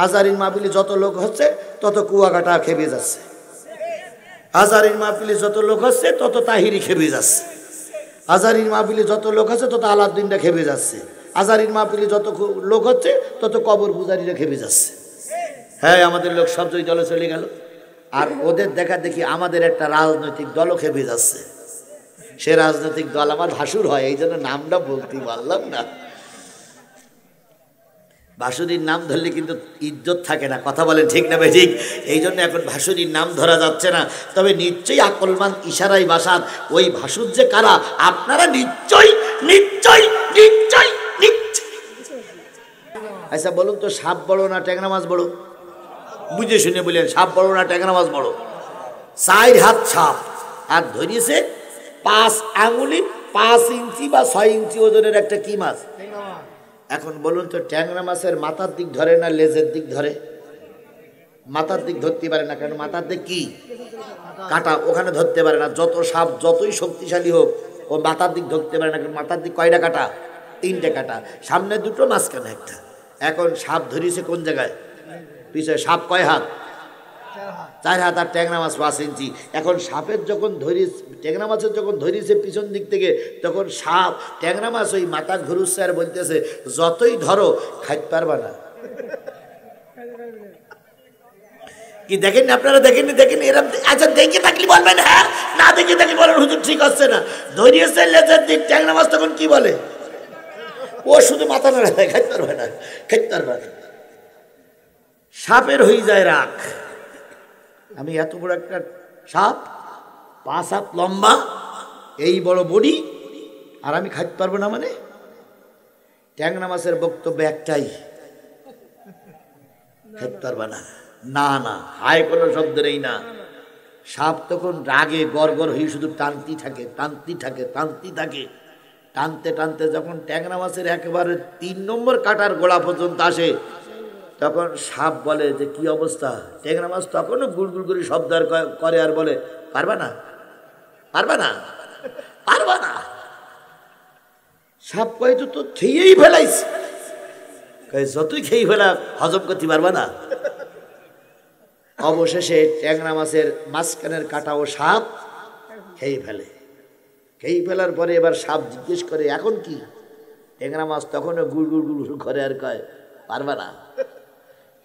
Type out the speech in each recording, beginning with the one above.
আজারির মাহফিলে যত লোক হচ্ছে তত কুয়াকাটা খেপে যাচ্ছে, আজারির মাহফিলে যত লোক হচ্ছে তত তাহিরি খেপে যাচ্ছে, আজারির মাহফিলে যত লোক আছে তত আলাউদ্দিনটা খেপে যাচ্ছে, আজারির মাহফিলে যত লোক হচ্ছে তত কবর পূজারীরা খেপে যাচ্ছে। হ্যাঁ, আমাদের লোক সব জয় দলে চলে গেল, আর ওদের দেখা দেখি আমাদের একটা রাজনৈতিক দলও খেপে যাচ্ছে। সে রাজনৈতিক দল আমার ভাসুর হয়, এই জন্য নামটা বলতে পারলাম না। ভাসুরির নাম ধরলে কিন্তু ইজ্জত থাকে না, কথা বলেন ঠিক না ঠিক? এই জন্য এখন ভাসুরির নাম ধরা যাচ্ছে না। তবে নিশ্চয়ই আকলমান ইশারাই বাসাত ওই ভাসুর যে কারা আপনারা নিশ্চয়ই নিশ্চয়ই নিশ্চয়ই নিশ্চয়ই। আচ্ছা বলুন তো, সাপ বড় না ট্যাংরা মাছ বড়? বুঝে শুনে বললেন, সাপ বড় না ট্যাংরা মাছ বড়? 4 হাত সাপ, আর ধরিয়েছে 5 আঙুলি 5 ইঞ্চি বা 6 ইঞ্চি ওজনের একটা কি মাছ? এখন বলুন তো, ট্যাংরা মাছের মাথার দিক ধরে না লেজের দিক ধরে? মাথার দিক ধরতে পারে না, কারণ মাথার দিক কি কাটা, ওখানে ধরতে পারে না। যত সাপ যতই শক্তিশালী হোক ও মাথার দিক ধরতে পারে না, কারণ মাথার দিক কয়টা কাটা? 3টে কাটা, সামনে 2টো মাঝখানে একটা। এখন সাপ ধরিয়েছে কোন জায়গায়? পিছনে। সাপ কয় হাত? 4 হাত, আর ট্যাংরা মাছ 5 ইঞ্চি। এখন সাপের যখন ধরিয়েছে, ট্যাংরা মাছের যখন ধরিয়েছে পিছন দিক থেকে, তখন সাপ ট্যাংরা মাছ ওই মাথা ঘুরুচ্ছে আর বলতেছে, যতই ধরো খাইতে পারবা না। কি দেখেননি আপনারা? দেখেননি? দেখেননি এরকম? আচ্ছা দেখে থাকলে বলবেন হ্যাঁ, না দেখে থাকলে বলেন হুজুর ঠিক হচ্ছে না। ধরিয়েছে লেজের দিক, ট্যাংরা মাছ তখন কি বলে? ও শুধু মাথা নাড়া, খাইতে পারবে না, খাইতে পারবে না। সাপের হয়ে যায় রাগ, আমি এত বড় একটা সাপ, 5 হাত লম্বা, এই বড় বডি, আর আমি খাইতে পারবো না মানে? ট্যাংরা মাছের বক্তব্য একটাই, খাইতে পারবা না। না না, হায় কোনো শব্দ নেই না। সাপ তখন রাগে গড়গড় হয়ে শুধু টানতেই থাকে, টানতেই থাকে, টানতেই থাকে। টানতে টানতে যখন ট্যাংরা মাছের একেবারে 3 নম্বর কাটার গোড়া পর্যন্ত আসে, তখন সাপ বলে যে কি অবস্থা? ট্যাংরা মাছ তখনও গুড়গুড় করে শব্দ করে আর বলে, পারবা না, পারবা না, পারবা না। সাপ কয় তো খেয়েই ফেলাইছে, যতই খেয়ে ফেলা হজম করতে পারবা না। অবশেষে ট্যাংরা মাছের মাঝখানের কাটা ও সাপ খেয়ে ফেলে। খেয়ে ফেলার পরে এবার সাপ জিজ্ঞেস করে, এখন কি? ট্যাংরা মাছ তখনও গুড় গুড় গুড় করে আর কয়, পারবা না।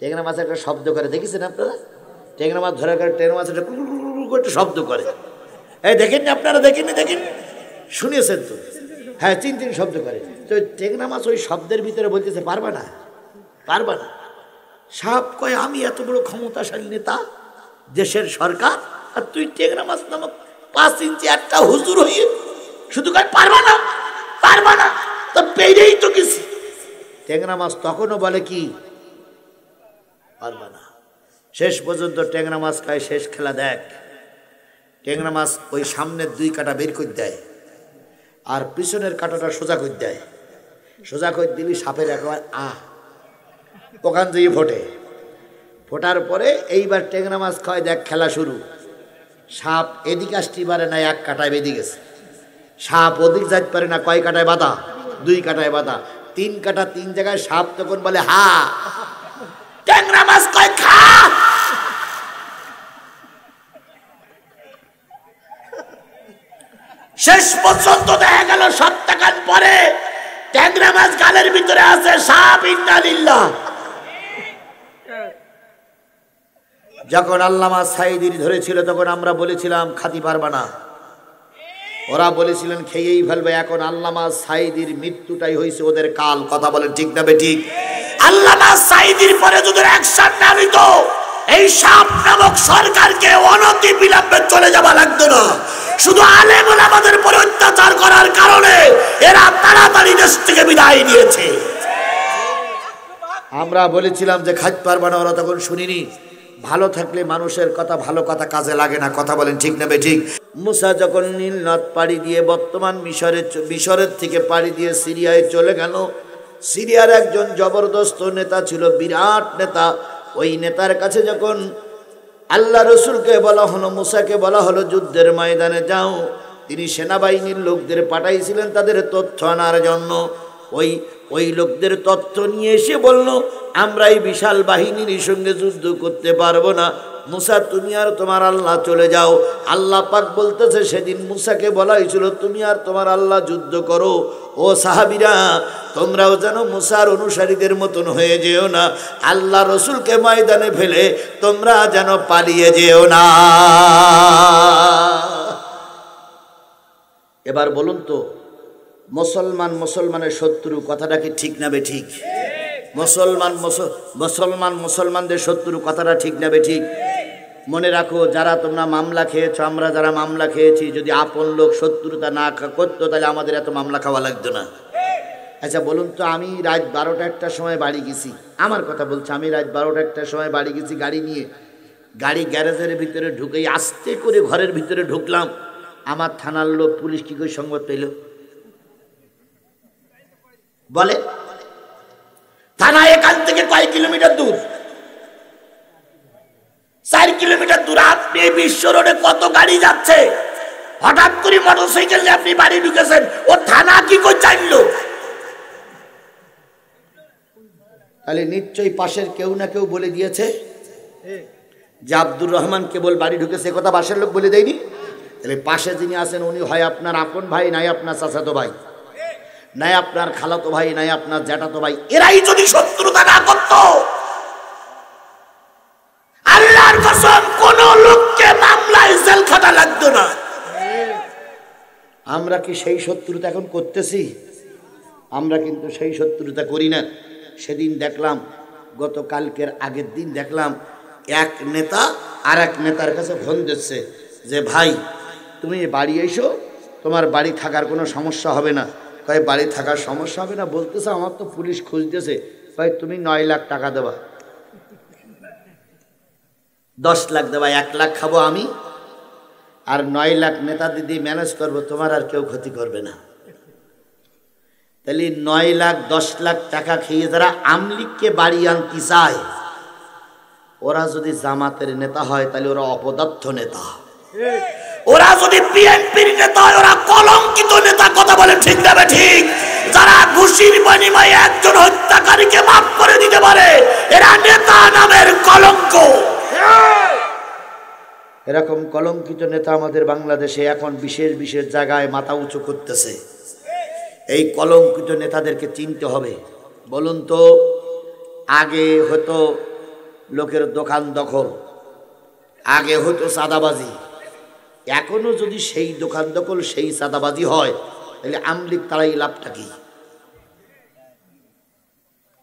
ট্যাংরা মাছ একটা শব্দ করে, দেখেছেন আপনারা? ট্যাংরা মাছ ধরার কারণে ট্যাংরা মাছ একটা একটা শব্দ করে, এই দেখেননি আপনারা? দেখেননি? দেখেন, শুনেছেন তো? হ্যাঁ, 3 শব্দ করে। তো ট্যাংরা মাছ ওই শব্দের ভিতরে বলতেছে, পারবা না, পারবা না। সাপ কয়, আমি এত বড় ক্ষমতাশালী নেতা, দেশের সরকার, আর তুই ট্যাংরা মাছ নামক 5 ইঞ্চি একটা হুজুর হয়ে শুধু কয় পারবা না, পারবা না, তো পেরেই তো কিছু। ট্যাংরা মাছ তখনও বলে কি, পারবা না। শেষ পর্যন্ত ট্যাংরা মাছ খায়, শেষ খেলা দেখ। ট্যাংরা মাছ ওই সামনের 2 কাটা বের করে দেয়, আর পিছনের কাটাটা সোজা করে দেয়। সোজা করে দিবি, সাপের একেবারে ওখান থেকে ফোটে। ফোটার পরে এইবার ট্যাংরা মাছ খায়, দেখ খেলা শুরু। সাপ এদিকে আসতে পারে না, 1 কাটায় বেঁধে গেছে। সাপ ওদিক যাইতে পারে না, কয় কাটায় বাঁধা? 2 কাটায় বাঁধা। 3 কাটা 3 জায়গায়। সাপ তখন বলে হা, ট্যাংরা মাছ কয় খা। শেষ পর্যন্ত দেখা গেল 7 টাকার পরে ট্যাংরা মাছ গালের ভিতরে আছে, সাপ ইন্নালিল্লাহ। যখন আল্লামা সাঈদীর ধরেছিল তখন আমরা বলেছিলাম খাতি পারবা না, ওরা বলেছিলেন খেয়েই ফেলবে। এখন আল্লামা সাঈদীর মৃত্যুটাই হয়েছে ওদের কাল, কথা বলেন ঠিক না বেঠিক? আল্লামা সাঈদীর পরে যদি অ্যাকশন না নিত, এই সাপ নামক সরকারকে অনতি বিলম্বে চলে যাওয়া লাগতো না। শুধু আলেম ওলামাদের উপর অত্যাচার করার কারণে এরা তাড়াতাড়ি দেশ থেকে বিদায় নিয়েছে। আমরা বলেছিলাম যে খাইতে পারবা না, ওরা তখন শুনিনি। ভালো থাকলে মানুষের কথা, ভালো কথা কাজে লাগে না, কথা বলেন ঠিক না বেঠিক? মুসা যখন নীল নদ পাড়ি দিয়ে বর্তমান মিশরের থেকে পাড়ি দিয়ে সিরিয়ায় চলে গেল, সিরিয়ার একজন জবরদস্ত নেতা ছিল, বিরাট নেতা। ওই নেতার কাছে যখন আল্লাহ রসুলকে বলা হলো, মুসাকে বলা হলো যুদ্ধের ময়দানে যাও, তিনি সেনাবাহিনীর লোকদের পাঠাইছিলেন তাদের তথ্য আনার জন্য। ওই ওই লোকদের তথ্য নিয়ে এসে বলল, আমরা এই বিশাল বাহিনীর সঙ্গে যুদ্ধ করতে পারবো না, মুসা তুমি আর তোমার আল্লাহ চলে যাও। আল্লাহ পাক বলতেছে, সেদিন মুসাকে বলা হয়েছিল তুমি আর তোমার আল্লাহ যুদ্ধ করো। ও সাহাবীরা, তোমরাও যেন মুসার অনুসারীদের মতন হয়ে যেও না, আল্লাহ রসুলকে ময়দানে ফেলে তোমরা যেন পালিয়ে যেও না। এবার বলুন তো, মুসলমানের শত্রু, কথাটা কি ঠিক না বেঠিক? মুসলমানদের শত্রু, কথাটা ঠিক না বেঠিক? মনে রাখো, যারা তোমরা মামলা খেয়েছো, আমরা যারা মামলা খেয়েছি, যদি আপন লোক শত্রুতা না করতো তাহলে আমাদের এত মামলা খাওয়া লাগতো না। আচ্ছা বলুন তো, আমি রাত 12টা-1টার সময় বাড়ি গেছি, আমার কথা বলছি, আমি রাত 12টা-1টার সময় বাড়ি গেছি গাড়ি নিয়ে, গাড়ি গ্যারেজের ভিতরে ঢুকেই আস্তে করে ঘরের ভিতরে ঢুকলাম, আমার থানার লোক পুলিশ কি করে সংবাদ পেল? বলে থানা এখান থেকে কয় কিলোমিটার দূর? 4 কিলোমিটার দূর। আপনি বিশ্ব রোডে কত গাড়ি যাচ্ছে, হঠাৎ করে মোটরসাইকেল নিয়ে আপনি বাড়ি ঢুকেছেন, ও থানা কি করে জানলো? তাহলে নিশ্চয়ই পাশের কেউ না কেউ বলে দিয়েছে যে আব্দুর রহমান কেবল বাড়ি ঢুকেছে, কথা পাশের লোক বলে দেয়নি? তাহলে পাশে যিনি আছেন উনি হয় আপনার আপন ভাই, নাই আপনার চাচাতো ভাই, নাই আপনার খালাতো ভাই, নাই আপনার জ্যাঠাতো ভাই। এরাই যদি শত্রুতা না করত, আল্লাহর কসম কোন লোককে মামলায় জেল খাটা লাগতো না। আমরা কি সেই শত্রুতা এখন করতেছি? আমরা কিন্তু সেই শত্রুতা করি না। সেদিন দেখলাম, গতকালকের আগের দিন দেখলাম, এক নেতা আর এক নেতার কাছে ফোন দিচ্ছে যে ভাই তুমি বাড়ি এসো, তোমার বাড়ি থাকার কোনো সমস্যা হবে না। কয় বাড়ি থাকার সমস্যা হবে না? বলতেছে আমার তো পুলিশ খুঁজতেছে। কয় তুমি 9 লাখ টাকা দেবা, 10 লাখ দেবা, 1 লাখ খাবো আমি, আর 9 লাখ নেতা দিদি ম্যানেজ করবো, তোমার আর কেউ ক্ষতি করবে না। তাহলে 9 লাখ 10 লাখ টাকা খেয়ে যারা আমলিগকে বাড়ি আনতে চায়, ওরা যদি জামাতের নেতা হয় তাহলে ওরা অপদার্থ নেতা। ওরা যদি বিএনপির নেতা হয় ওরা কলঙ্কিত নেতা। কথা বলে ঠিক না ঠিক? যারা ঘুষির বিনিময়ে একজন হত্যাকারীকে মাফ করে দিতে পারে, এরা নেতা নামের কলঙ্ক। এরকম কলঙ্কিত নেতা আমাদের বাংলাদেশে এখন বিশেষ বিশেষ জায়গায় মাথা উঁচু করতেছে। এই কলঙ্কিত নেতাদেরকে চিনতে হবে। বলুন তো, আগে হতো লোকের দোকান দখল, আগে হতো চাঁদাবাজি, এখনো যদি সেই দোকান দখল সেই চাঁদাবাজি হয় তাহলে আমলিগ তারাই লাভটা কি?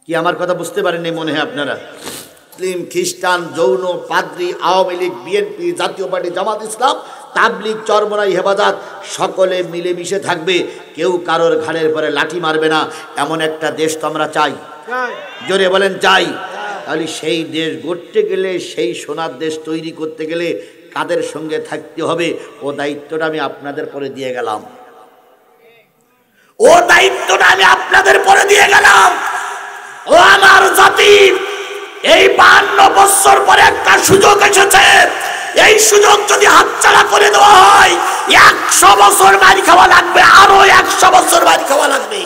কি আমার কথা বুঝতে পারেননি মনে হয় আপনারা? মুসলিম, খ্রিস্টান, যৌন, পাদ্রী, আওয়ামী লীগ, বিএনপি, জাতীয় পার্টি, জামাত ইসলাম, তাবলিগ, চরমনাই, হেফাজত, সকলে মিলেমিশে থাকবে, কেউ কারোর ঘাড়ের পরে লাঠি মারবে না। এমন একটা দেশ তো আমরা চাই, জোরে বলেন চাই। তাহলে সেই দেশ গড়তে গেলে, সেই সোনার দেশ তৈরি করতে গেলে কাদের সঙ্গে থাকতে হবে, ও দায়িত্বটা আমি আপনাদের পরে দিয়ে গেলাম। ও দায়িত্বটা আমি আপনাদের পরে দিয়ে গেলাম। ও আমার জাতি, এই 52 বছর পরে একটা সুযোগ এসেছে। এই সুযোগ যদি হাতছাড়া করে দেওয়া হয়, 100 বছর মার খাওয়া লাগবে, আরো 100 বছর মার খাওয়া লাগবে।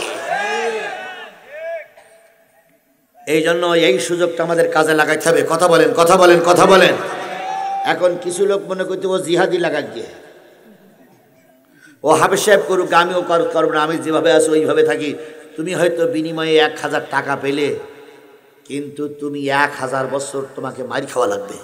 এই জন্য এই সুযোগটা আমাদের কাজে লাগাইতে হবে। কথা বলেন, কথা বলেন, কথা বলেন। এখন কিছু লোক মনে করতে ও জিহাদি লাগাই গিয়ে, ও হাফেজ সাহেব করুক, আমিও করব না, আমি যেভাবে আছি ওইভাবে থাকি। তুমি হয়তো বিনিময়ে 1000 টাকা পেলে, কিন্তু তুমি 1000 বছর তোমাকে মার খাওয়া লাগবে।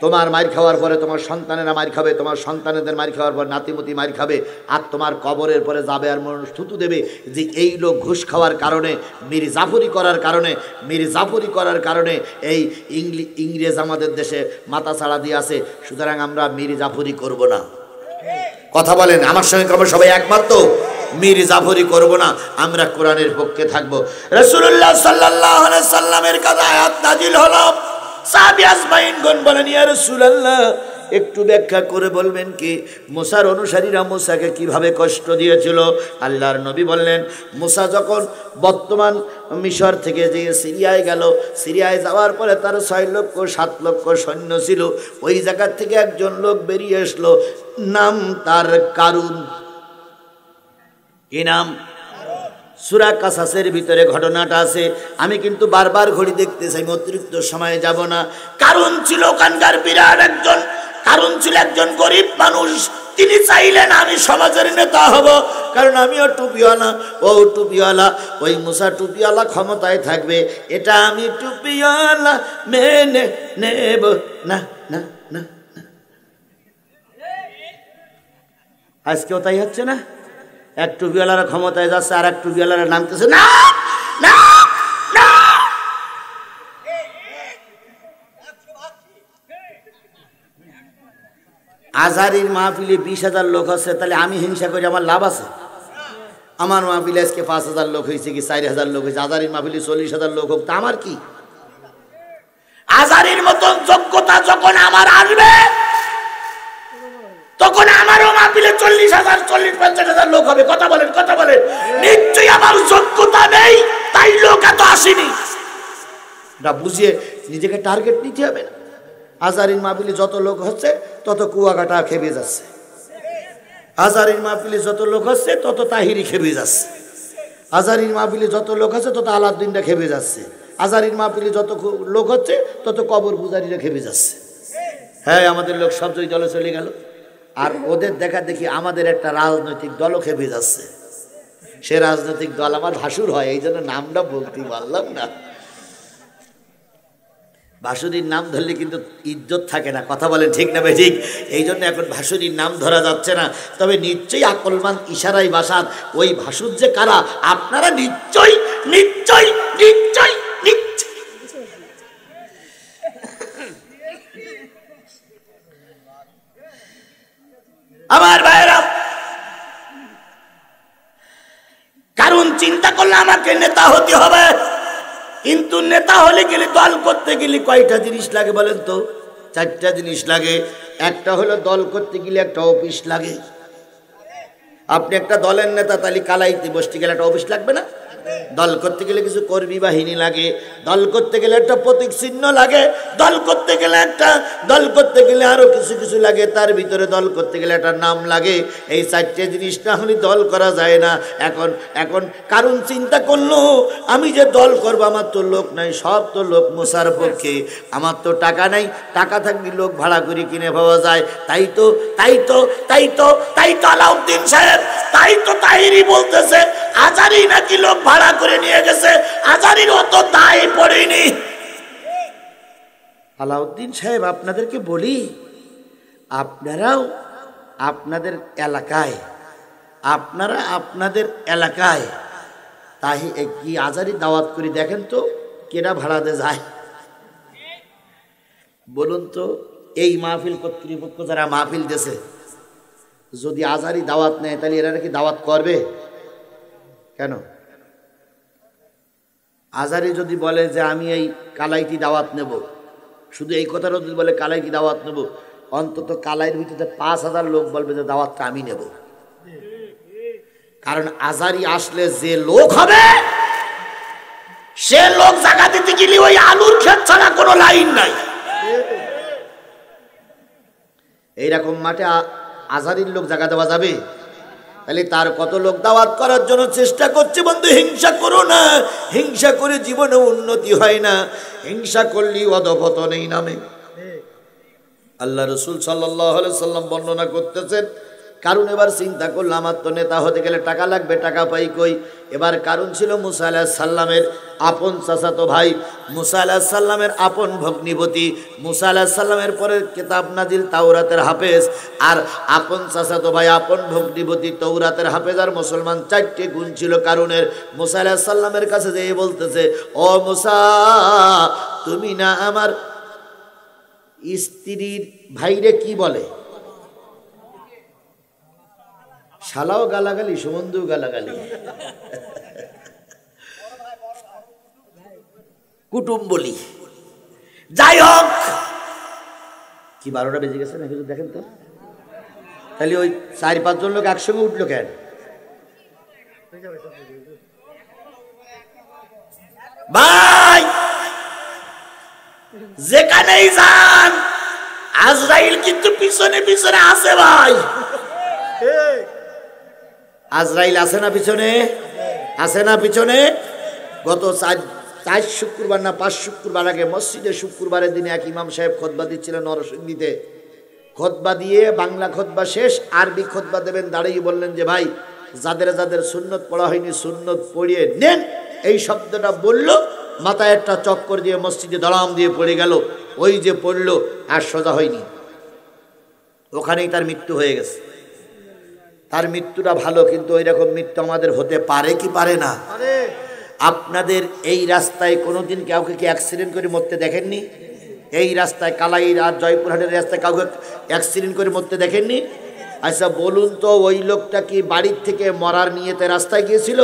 তোমার মার খাওয়ার পরে তোমার সন্তানেরা মার খাবে, তোমার সন্তানেদের মার খাওয়ার পর নাতিমতি মার খাবে, আর তোমার কবরের পরে যাবে আর মানুষ থুতু দেবে যে এই লোক ঘুষ খাওয়ার কারণে, মির্জাফরি করার কারণে, মির্জাফরি করার কারণে এই ইংরেজ আমাদের দেশে মাথা ছাড়া দিয়ে আছে, সুতরাং আমরা মির্জাফরি করব না। কথা বলেন, আমার সঙ্গে কবে সবাই একমাত্র? মির্জাফরি করব না, আমরা কোরআনের পক্ষে থাকবো। রাসূলুল্লাহ সাল্লাল্লাহু আলাইহি সাল্লামের কাছে আয়াত নাজিল হলো। সাহাবী আজমাইনগণ বলেন, ইয়া রাসূলুল্লাহ, একটু ব্যাখ্যা করে বলবেন কি মুসার অনুসারীরা মুসাকে কিভাবে কষ্ট দিয়েছিল? আল্লাহর নবী বললেন, মুসা যখন বর্তমান মিশর থেকে যে সিরিয়ায় গেল, সিরিয়ায় যাওয়ার পরে তার 6 লক্ষ 7 লক্ষ সৈন্য ছিল। ওই জায়গা থেকে একজন লোক বেরিয়ে আসলো, নাম তার কারুন। কি নাম? সূরা কাসাসের ভিতরে ঘটনাটা আছে। আমি কিন্তু বারবার ঘড়ি দেখতে চাই, অতিরিক্ত সময়ে যাব না। কারণ ছিল ওখানকার বিরাট একজন, কারণ ছিল একজন গরিব মানুষ। তিনি চাইলেন আমি সমাজের নেতা হব, কারণ আমিও টুপিওয়ালা, ও টুপিওয়ালা, ওই মুসা টুপিওয়ালা ক্ষমতায় থাকবে, এটা আমি টুপিওয়ালা মেনে নেব না না না। আজকেও তাই হচ্ছে না? এক টুপিওয়ালারা ক্ষমতায় যাচ্ছে, আর এক টুপিওয়ালারা নামতেছে না না না। আজহারির মাহফিলে 20,000 লোক আছে, তাহলে আমি হিংসা করি, আমার লাভ আছে? আমার মাহফিলে আজকে 5,000 লোক হয়েছে কি 4,000 লোক হয়েছে, আজহারির মাহফিলে 40,000 লোক হোক, তা আমার কি? আজহারির মতন যোগ্যতা যখন আমার আসবে, তখন আমারও মাহফিলে 40,000 40-50,000 লোক হবে। কথা বলেন, কথা বলেন। নিশ্চয়ই আমার যোগ্যতা নেই, তাই লোক এত আসেনি। এটা বুঝিয়ে নিজেকে টার্গেট নিতে হবে না। আজহারির মাহফিলে যত লোক হচ্ছে তত কুয়াকাটা খেপে যাচ্ছে, আজহারির মাহফিলে যত লোক হচ্ছে তত তাহিরি খেপে যাচ্ছে, আজহারির মাহফিলে যত লোক আছে তত আলাউদ্দিনটা খেপে যাচ্ছে, আজহারির মাহফিলে যত লোক হচ্ছে তত কবর পূজারীরা খেপে যাচ্ছে। হ্যাঁ, আমাদের লোক সব জয়ী দলে চলে গেল, আর ওদের দেখা দেখি আমাদের একটা রাজনৈতিক দলও খেপে যাচ্ছে। সে রাজনৈতিক দল আমার ভাসুর হয়, এই জন্য নামটা বলতে পারলাম না। ভাসুরীর নাম ধরলে কিন্তু ইজ্জত থাকে না। কথা বলেন ঠিক না ঠিক? এই জন্য এখন ভাসুরীর নাম ধরা যাচ্ছে না। তবে নিশ্চয়ই আকলমান ইশারাই বাসাত ওই ভাসুর যে কারা, আপনারা নিশ্চয়ই নিশ্চয়ই নিশ্চয়ই নিশ্চয়। আমার ভাইরা, কারণ চিন্তা করলে আমাকে নেতা হতে হবে, কিন্তু নেতা হলে গেলে দল করতে গেলে কয়টা জিনিস লাগে বলেন তো? 4টা জিনিস লাগে। একটা হলো দল করতে গেলে একটা অফিস লাগে। আপনি একটা দলের নেতা, তাহলে কালাইতে বসতে গেলে একটা অফিস লাগবে না? দল করতে গেলে কিছু কর্মী বাহিনী লাগে, দল করতে গেলে একটা প্রতীক চিহ্ন লাগে, দল করতে গেলে দল করতে গেলে আরো কিছু কিছু লাগে, তার ভিতরে দল করতে গেলে একটা নাম লাগে। এই 4টে জিনিস না হলে দল করা যায় না। এখন কারণ চিন্তা করলো, আমি যে দল করবো, আমার তো লোক নাই, সব তো লোক মোসার পক্ষে, আমার তো টাকা নাই, টাকা থাকলে লোক ভাড়া করে কিনে পাওয়া যায়। তাই তো আলাউদ্দিন সাহেব, তাই তো তাহিরি বলতেছে আজহারি নাকি লোক ভাড়া করে নিয়ে গেছে, আজহারির অত দায় পড়েনি। আলাউদ্দিন সাহেব, আপনাদেরকে বলি, আপনারাও আপনাদের এলাকায় তাই কি আজহারি দাওয়াত করে দেখেন তো কেডা ভাড়াতে যায়? বলুন তো, এই মাহফিল কর্তৃপক্ষ যারা মাহফিল দিয়েছে, যদি আজহারি দাওয়াত নেয় তাহলে এরা কি দাওয়াত করবে? কেন? আজহারি যদি বলে যে আমি এই কালাইতি দাওয়াত নেব, শুধু এই কথাটা যদি বলে কালাইতি দাওয়াত নেব, অন্তত কালাইয়ের ভিতরে 5,000 লোক বলবে যে দাওয়াতটা আমি নেব। কারণ আজহারি আসলে যে লোক হবে, সে লোক জায়গা দিতে গেলে ওই আলুর ক্ষেত ছাড়া কোনো লাইন নাই। এইরকম মাঠে আজহারির লোক জায়গা দেওয়া যাবে? তাহলে তার কত লোক দাওয়াত করার জন্য চেষ্টা করছে। বন্ধু, হিংসা করো না, হিংসা করে জীবনে উন্নতি হয় না, হিংসা করলে অধপতনেই নামে। আল্লাহ রাসূল সাল্লাল্লাহু আলাইহি সাল্লাম বর্ণনা করতেছেন, কারণ এবার চিন্তা করলো আমার তো নেতা হতে গেলে টাকা লাগবে, টাকা পাই কই? এবার কারণ ছিল মুসা আলাইহিস সালামের আপন চাচাতো ভাই, মুসা আলাইহিস সালামের আপন ভগ্নিপতি, মুসা আলাইহিস সালামের পরে কিতাব নাজিল তাওরাতের হাফেজ, আর আপন চাচাতো ভাই আপন ভগ্নিপতি তাওরাতের হাফেজ, আর মুসলমান 4টে গুণ ছিল কারণের। মুসা আলাইহিস সালামের কাছে যেয়ে বলতেছে, ও মুসা, তুমি না আমার স্ত্রীর ভাইরে কি বলে? শালাও গালাগালি, সুমন্দু গালাগালি, কুটুম বলি। যাই হোক, কি 12টা বেজে গেছে নাকি দেখেন তো? তাহলে ওই 4-5 জন লোক একসঙ্গে উঠলো কেন? ভাই, যেখানেই যান আজরাইল কিন্তু পিছনে পিছনে আছে। ভাই, আজরাইল আছে না পিছনে? আছে না পিছনে? গত চার শুক্রবার না 5 শুক্রবার আগে মসজিদে শুক্রবারের দিনে এক ইমাম সাহেব খুতবা দিচ্ছিলেন নরসিংদীতে। খুতবা দিয়ে বাংলা খুতবা শেষ, আরবি খুতবা দেবেন, দাঁড়িয়ে বললেন যে ভাই যাদের যাদের সুন্নত পড়া হয়নি সুন্নত পড়িয়ে নেন। এই শব্দটা বলল, মাথায় একটা চক্কর দিয়ে মসজিদে দড়াম দিয়ে পড়ে গেল। ওই যে পড়লো আর সোজা হয়নি, ওখানেই তার মৃত্যু হয়ে গেছে। তার মৃত্যুটা ভালো, কিন্তু ওই রকম মৃত্যু আমাদের হতে পারে কি পারে না? আপনাদের এই রাস্তায় কোনোদিন কাউকে কি অ্যাক্সিডেন্ট করে মরতে দেখেননি? এই রাস্তায় কালাই আর জয়পুরহাটের রাস্তায় কাউকে অ্যাক্সিডেন্ট করে মরতে দেখেননি? আচ্ছা বলুন তো, ওই লোকটা কি বাড়ির থেকে মরার নিয়েতে রাস্তায় গিয়েছিল?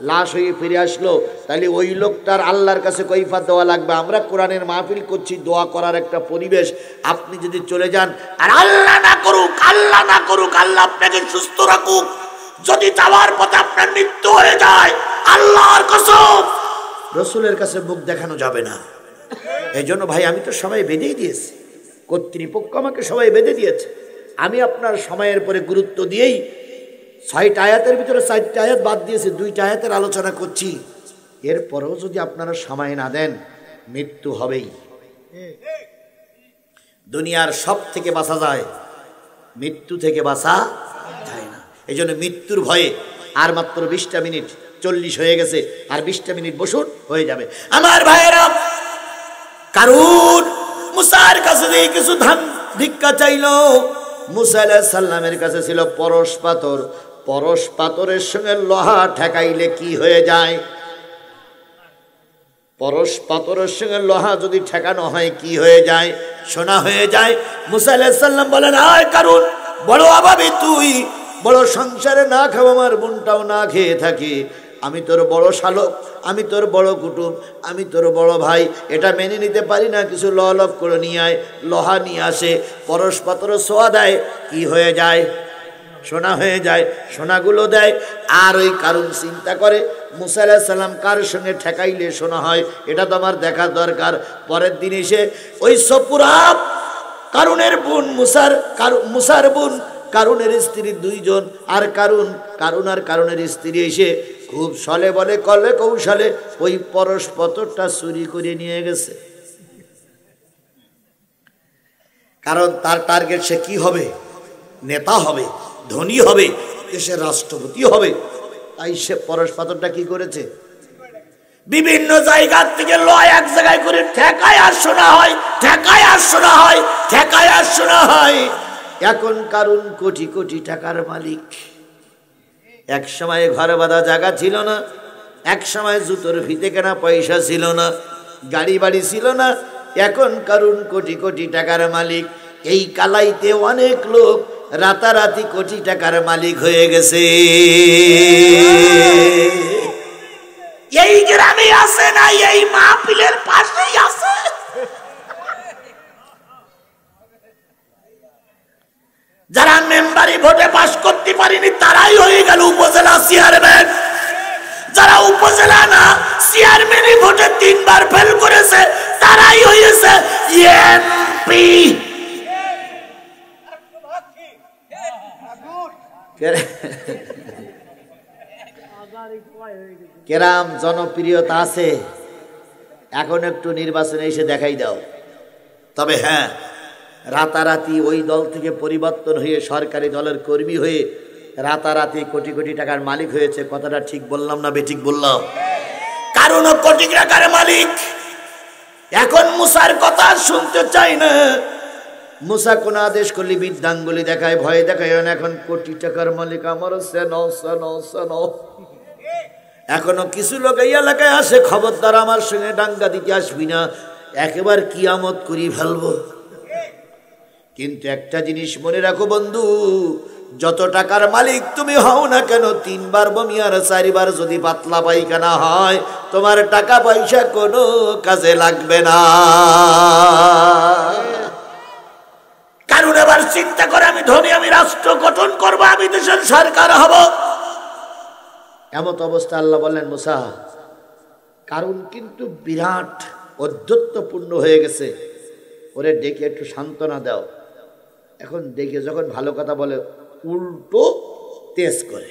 লাশ হয়ে ফিরে আসলো। তাহলে ওই লোকটার আল্লাহর কাছে কৈফিয়ত দেওয়া লাগবে। আমরা কোরআনের মাহফিল করছি, দোয়া করার একটা পরিবেশ। আপনি যদি চলে যান আর আল্লাহ না করুক, আল্লাহ না করুক, আল্লাহ আপনাকে সুস্থ রাখুক, যদি যাওয়ার পথে আপনার মৃত্যু হয়ে যায়, আল্লাহর কসম রসুলের কাছে মুখ দেখানো যাবে না। এই জন্য ভাই আমি তো সময় বেঁধেই দিয়েছি, কর্তৃপক্ষ আমাকে সবাই বেঁধে দিয়েছে। আমি আপনার সময়ের পরে গুরুত্ব দিয়েই 6টা আয়াতের ভিতরে 4টা আয়াত বাদ দিয়েছি, 2টা আয়াতের আলোচনা করছি। এরপরেও যদি আপনারা সময় না দেন, মৃত্যু হবেই। দুনিয়ার সব থেকে বাঁচা যায়, মৃত্যু থেকে বাঁচা যায় না। এই জন্য মৃত্যুর ভয়ে আর মাত্র 20টা মিনিট, 40 হয়ে গেছে, আর 20টা মিনিট বসুন, হয়ে যাবে। আমার ভাইয়েরা, কারুন মুসার কাছে দিয়ে কিছু ধান ভিক্ষা চাইল। মুসা আলাইহিস সালামের কাছে ছিল পরশ পাথর। পরশ পাথরের সঙ্গে লোহা ঠেকাইলে কি হয়ে যায়? পরশ পাথরের সঙ্গে লোহা যদি ঠেকানো হয় কি হয়ে যায়? সোনা হয়ে যায়। মুসা আলাইহিস সালাম বলেন, আয় কারুন, বড় অভাবী তুই, বড় সংসারে না খাও, আমার বোনটাও না খেয়ে থাকি, আমি তোর বড় শালক, আমি তোর বড় কুটুম, আমি তোর বড় ভাই, এটা মেনে নিতে পারি না, কিছু ললক করে নিয়ে আয়। লোহা নিয়ে আসে, পরশ পাথর ছোঁয়া দেয়, কি হয়ে যায়? সোনা হয়ে যায়। সোনাগুলো দেয়। আর ওই কারুন চিন্তা করে, মুসা আলাইহিস সালাম কার সঙ্গে ঠেকাইলে সোনা হয়, এটা তো আমার দেখা দরকার। পরের দিন এসে ওই সপুরা কারুনের বোন, মুসার বোন, কারুনের স্ত্রী 2 জন, আর কারুন আর কারুনের স্ত্রী এসে খুব ছলে বলে কলে কৌশলে ওই পরশ পাথরটা চুরি করে নিয়ে গেছে। কারণ তার টার্গেট সে কি হবে? নেতা হবে, ধনী হবে, দেশের রাষ্ট্রপতি হবে। তাই সে পরশ পাথরটা কি করেছে? বিভিন্ন জায়গা থেকে লয় এক জায়গায় করে ঠেকায় আর শোনা হয়, ঠেকায় আর শোনা হয়, ঠেকায় আর শোনা হয়। এখন কারুন কোটি কোটি টাকার মালিক। এক সময় ঘর বাঁধা জায়গা ছিল না, এক সময় জুতোর ফিতে কেনা পয়সা ছিল না, গাড়ি বাড়ি ছিল না। এখন কারুন কোটি কোটি টাকার মালিক। এই কালাইতে অনেক লোক রাতারাতি কোটি টাকার মালিক হয়ে গেছে। এই গ্রামে আছে না, এই মাহফিলের পাশেই আছে। যারা মেম্বারি ভোটে পাস করতে পারেনি তারাই হয়ে গেল উপজেলা চেয়ারম্যান। যারা উপজেলা না চেয়ারম্যানই ভোটে 3 বার ফেল করেছে তারাই হয়েছে এমপি। কেরাম জনপ্রিয়তা আছে, এখন একটু নির্বাচনে এসে দেখাই দাও। তবে হ্যাঁ, রাতারাতি ওই দল থেকে পরিবর্তন হয়ে সরকারি দলের কর্মী হয়ে রাতারাতি কোটি কোটি টাকার মালিক হয়েছে। কথাটা ঠিক বললাম না বেঠিক বললাম? কারণ কোটি টাকার মালিক। এখন মুসার কথা শুনতে চাই না। মুসা কোন আদেশ করলে বৃদ্ধাঙ্গুলি দেখায়, ভয় দেখায়। এখন কোটি টাকার মালিক আমার এখনো কিছু লোক এই এলাকায় আসে, খবরদার আমার সঙ্গে ডাঙ্গা দিতে আসবি না, একেবারে কিয়ামত করি ফেলবো। কিন্তু একটা জিনিস মনে রাখো বন্ধু, যত টাকার মালিক তুমি হও না কেন, 3 বার বমি আর 4 বার যদি পাতলা পায়খানা হয়, তোমার টাকা পয়সা কোনো কাজে লাগবে না। কারণ এবার চিন্তা করে আমি ধনী, আমি রাষ্ট্র গঠন করবো, আমি দেশের সরকার হব। এমত অবস্থা আল্লাহ বললেন, মুসা কারণ কিন্তু বিরাট অধ্যত্বপূর্ণ হয়ে গেছে, ওরে ডেকে একটু সান্ত্বনা দাও। এখন ডেকে যখন ভালো কথা বলে উল্টো তেজ করে।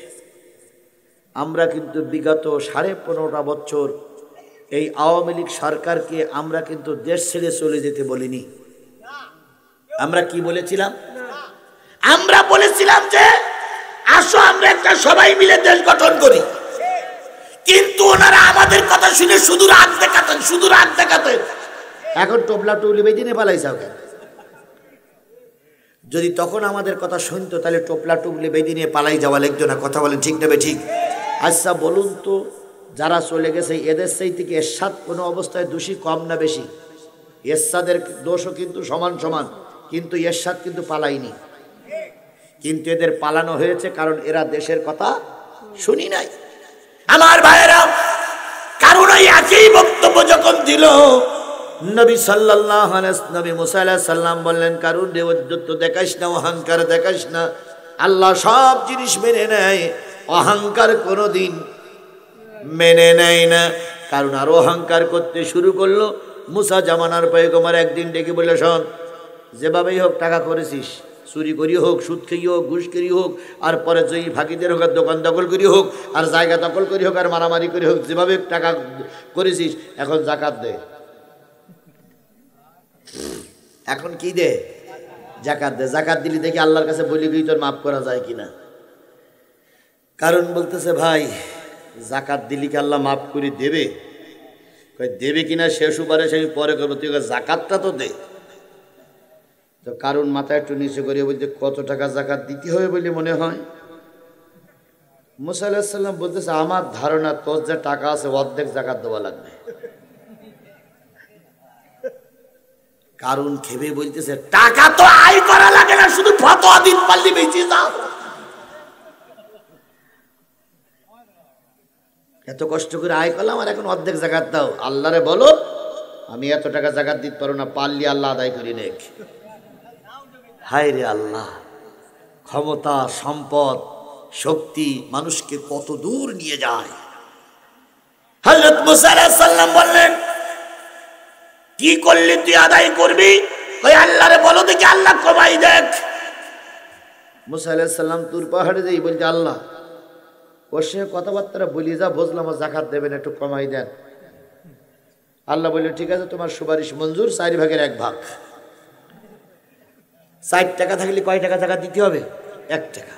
আমরা কিন্তু বিগত 15.5 বছর এই আওয়ামী লীগ সরকারকে আমরা কিন্তু দেশ ছেড়ে চলে যেতে বলিনি। আমরা কি বলেছিলাম? আমরা বলেছিলাম যে আসো আমরা একটা সবাই মিলে দেশ গঠন করি। কিন্তু ওনারা আমাদের কথা শুনে শুধু রাগ দেখাতেন, শুধু রাগ দেখাতেন। এখন টোপলা টুবলি বেদিনে পালাইছাও কেন? যদি তখন আমাদের কথা শুনতো তাহলে টোপলা টুবলি বেদিনে পালাই যাওয়া লাগতো না। কথা বলেন ঠিক নেবে ঠিক? আচ্ছা বলুন তো, যারা চলে গেছে এদের সেই থেকে এরশাদ কোনো অবস্থায় দোষী কম না বেশি? এরশাদের দোষও কিন্তু সমান সমান, কিন্তু এরশাদ কিন্তু পালাইনি। কিন্তু এদের পালানো হয়েছে কারণ এরা দেশের কথা শুনি নাই। আমার ভাইয়েরা, কারণ ওই একই বক্তব্য যখন দিল নবী সাল্লাল্লাহু আলাইহি নবী মুসা আলাইহিস সালাম বললেন, কারণ রে অদ্যত্ব দেখাস না, অহংকার দেখাস না। আল্লাহ সব জিনিস মেনে নেয়, অহংকার কোনোদিন মেনে নেয় না। কারণ আর অহংকার করতে শুরু করলো। মুসা জামানার পয়গম্বর একদিন ডেকে বলে, শোন, যেভাবেই হোক টাকা করেছিস, চুরি করি হোক, সুদ খেয়ে হোক, ঘুষ করি হোক, আর পরে জয়ী ফাঁকিদের হোক, আর দোকান দখল করি হোক, আর জায়গা দখল করি হোক, আর মারামারি করি হোক, যেভাবে টাকা করেছিস এখন জাকাত দে। এখন কি দে? জাকাত দে। জাকাত দিলি দেখি আল্লাহর কাছে বলি গিয়ে তোর মাফ করা যায় কিনা। কারণ বলতেছে, ভাই জাকাত দিলি কি আল্লাহ মাফ করে দেবে? দেবে কিনা সে সুপারিশ আমি পরে করবো, তুই জাকাতটা তো দে। তো কারণ মাথায় একটু নিচে করিয়ে বলতে, কত টাকা জাকাত দিতে হবে বলে মনে হয়? মুসা আলাইহিস সালাম বলতেছে, আমার ধারণা তোর যে টাকা আছে অর্ধেক জাকাত দেওয়া লাগবে। কারণ খেবে বলতেছে, টাকা তো আয় করা লাগে না, শুধু ফতোয়া দিন পারলি বেঁচে যাও। এত কষ্ট করে আয় করলাম আর এখন অর্ধেক জাকাত দাও। আল্লাহরে বলো আমি এত টাকা জাকাত দিতে পারো না, পারলি আল্লাহ আদায় করি নেক। হায় রে আল্লাহ, ক্ষমতা, সম্পদ, শক্তি মানুষকে কত দূর নিয়ে যায়। হযরত মুসা আলাইহিস সালাম বললেন, কি করলি তুই আদায় করবি? ওই আল্লাহরে বলো দেখি, আল্লাহ কমাই দেখ। মুসা আলাইহিস সালাম তুর পাহাড়ে যাই বলতে, আল্লাহ ওর সঙ্গে কথাবার্তা বলি যা বুঝলাম, জাকাত দেবেন, একটু কমাই দেন। আল্লাহ বলল, ঠিক আছে, তোমার সুপারিশ মঞ্জুর, 4 ভাগের 1 ভাগ। 60 টাকা থাকলে কয় টাকা জাকাত দিতে হবে? 1 টাকা।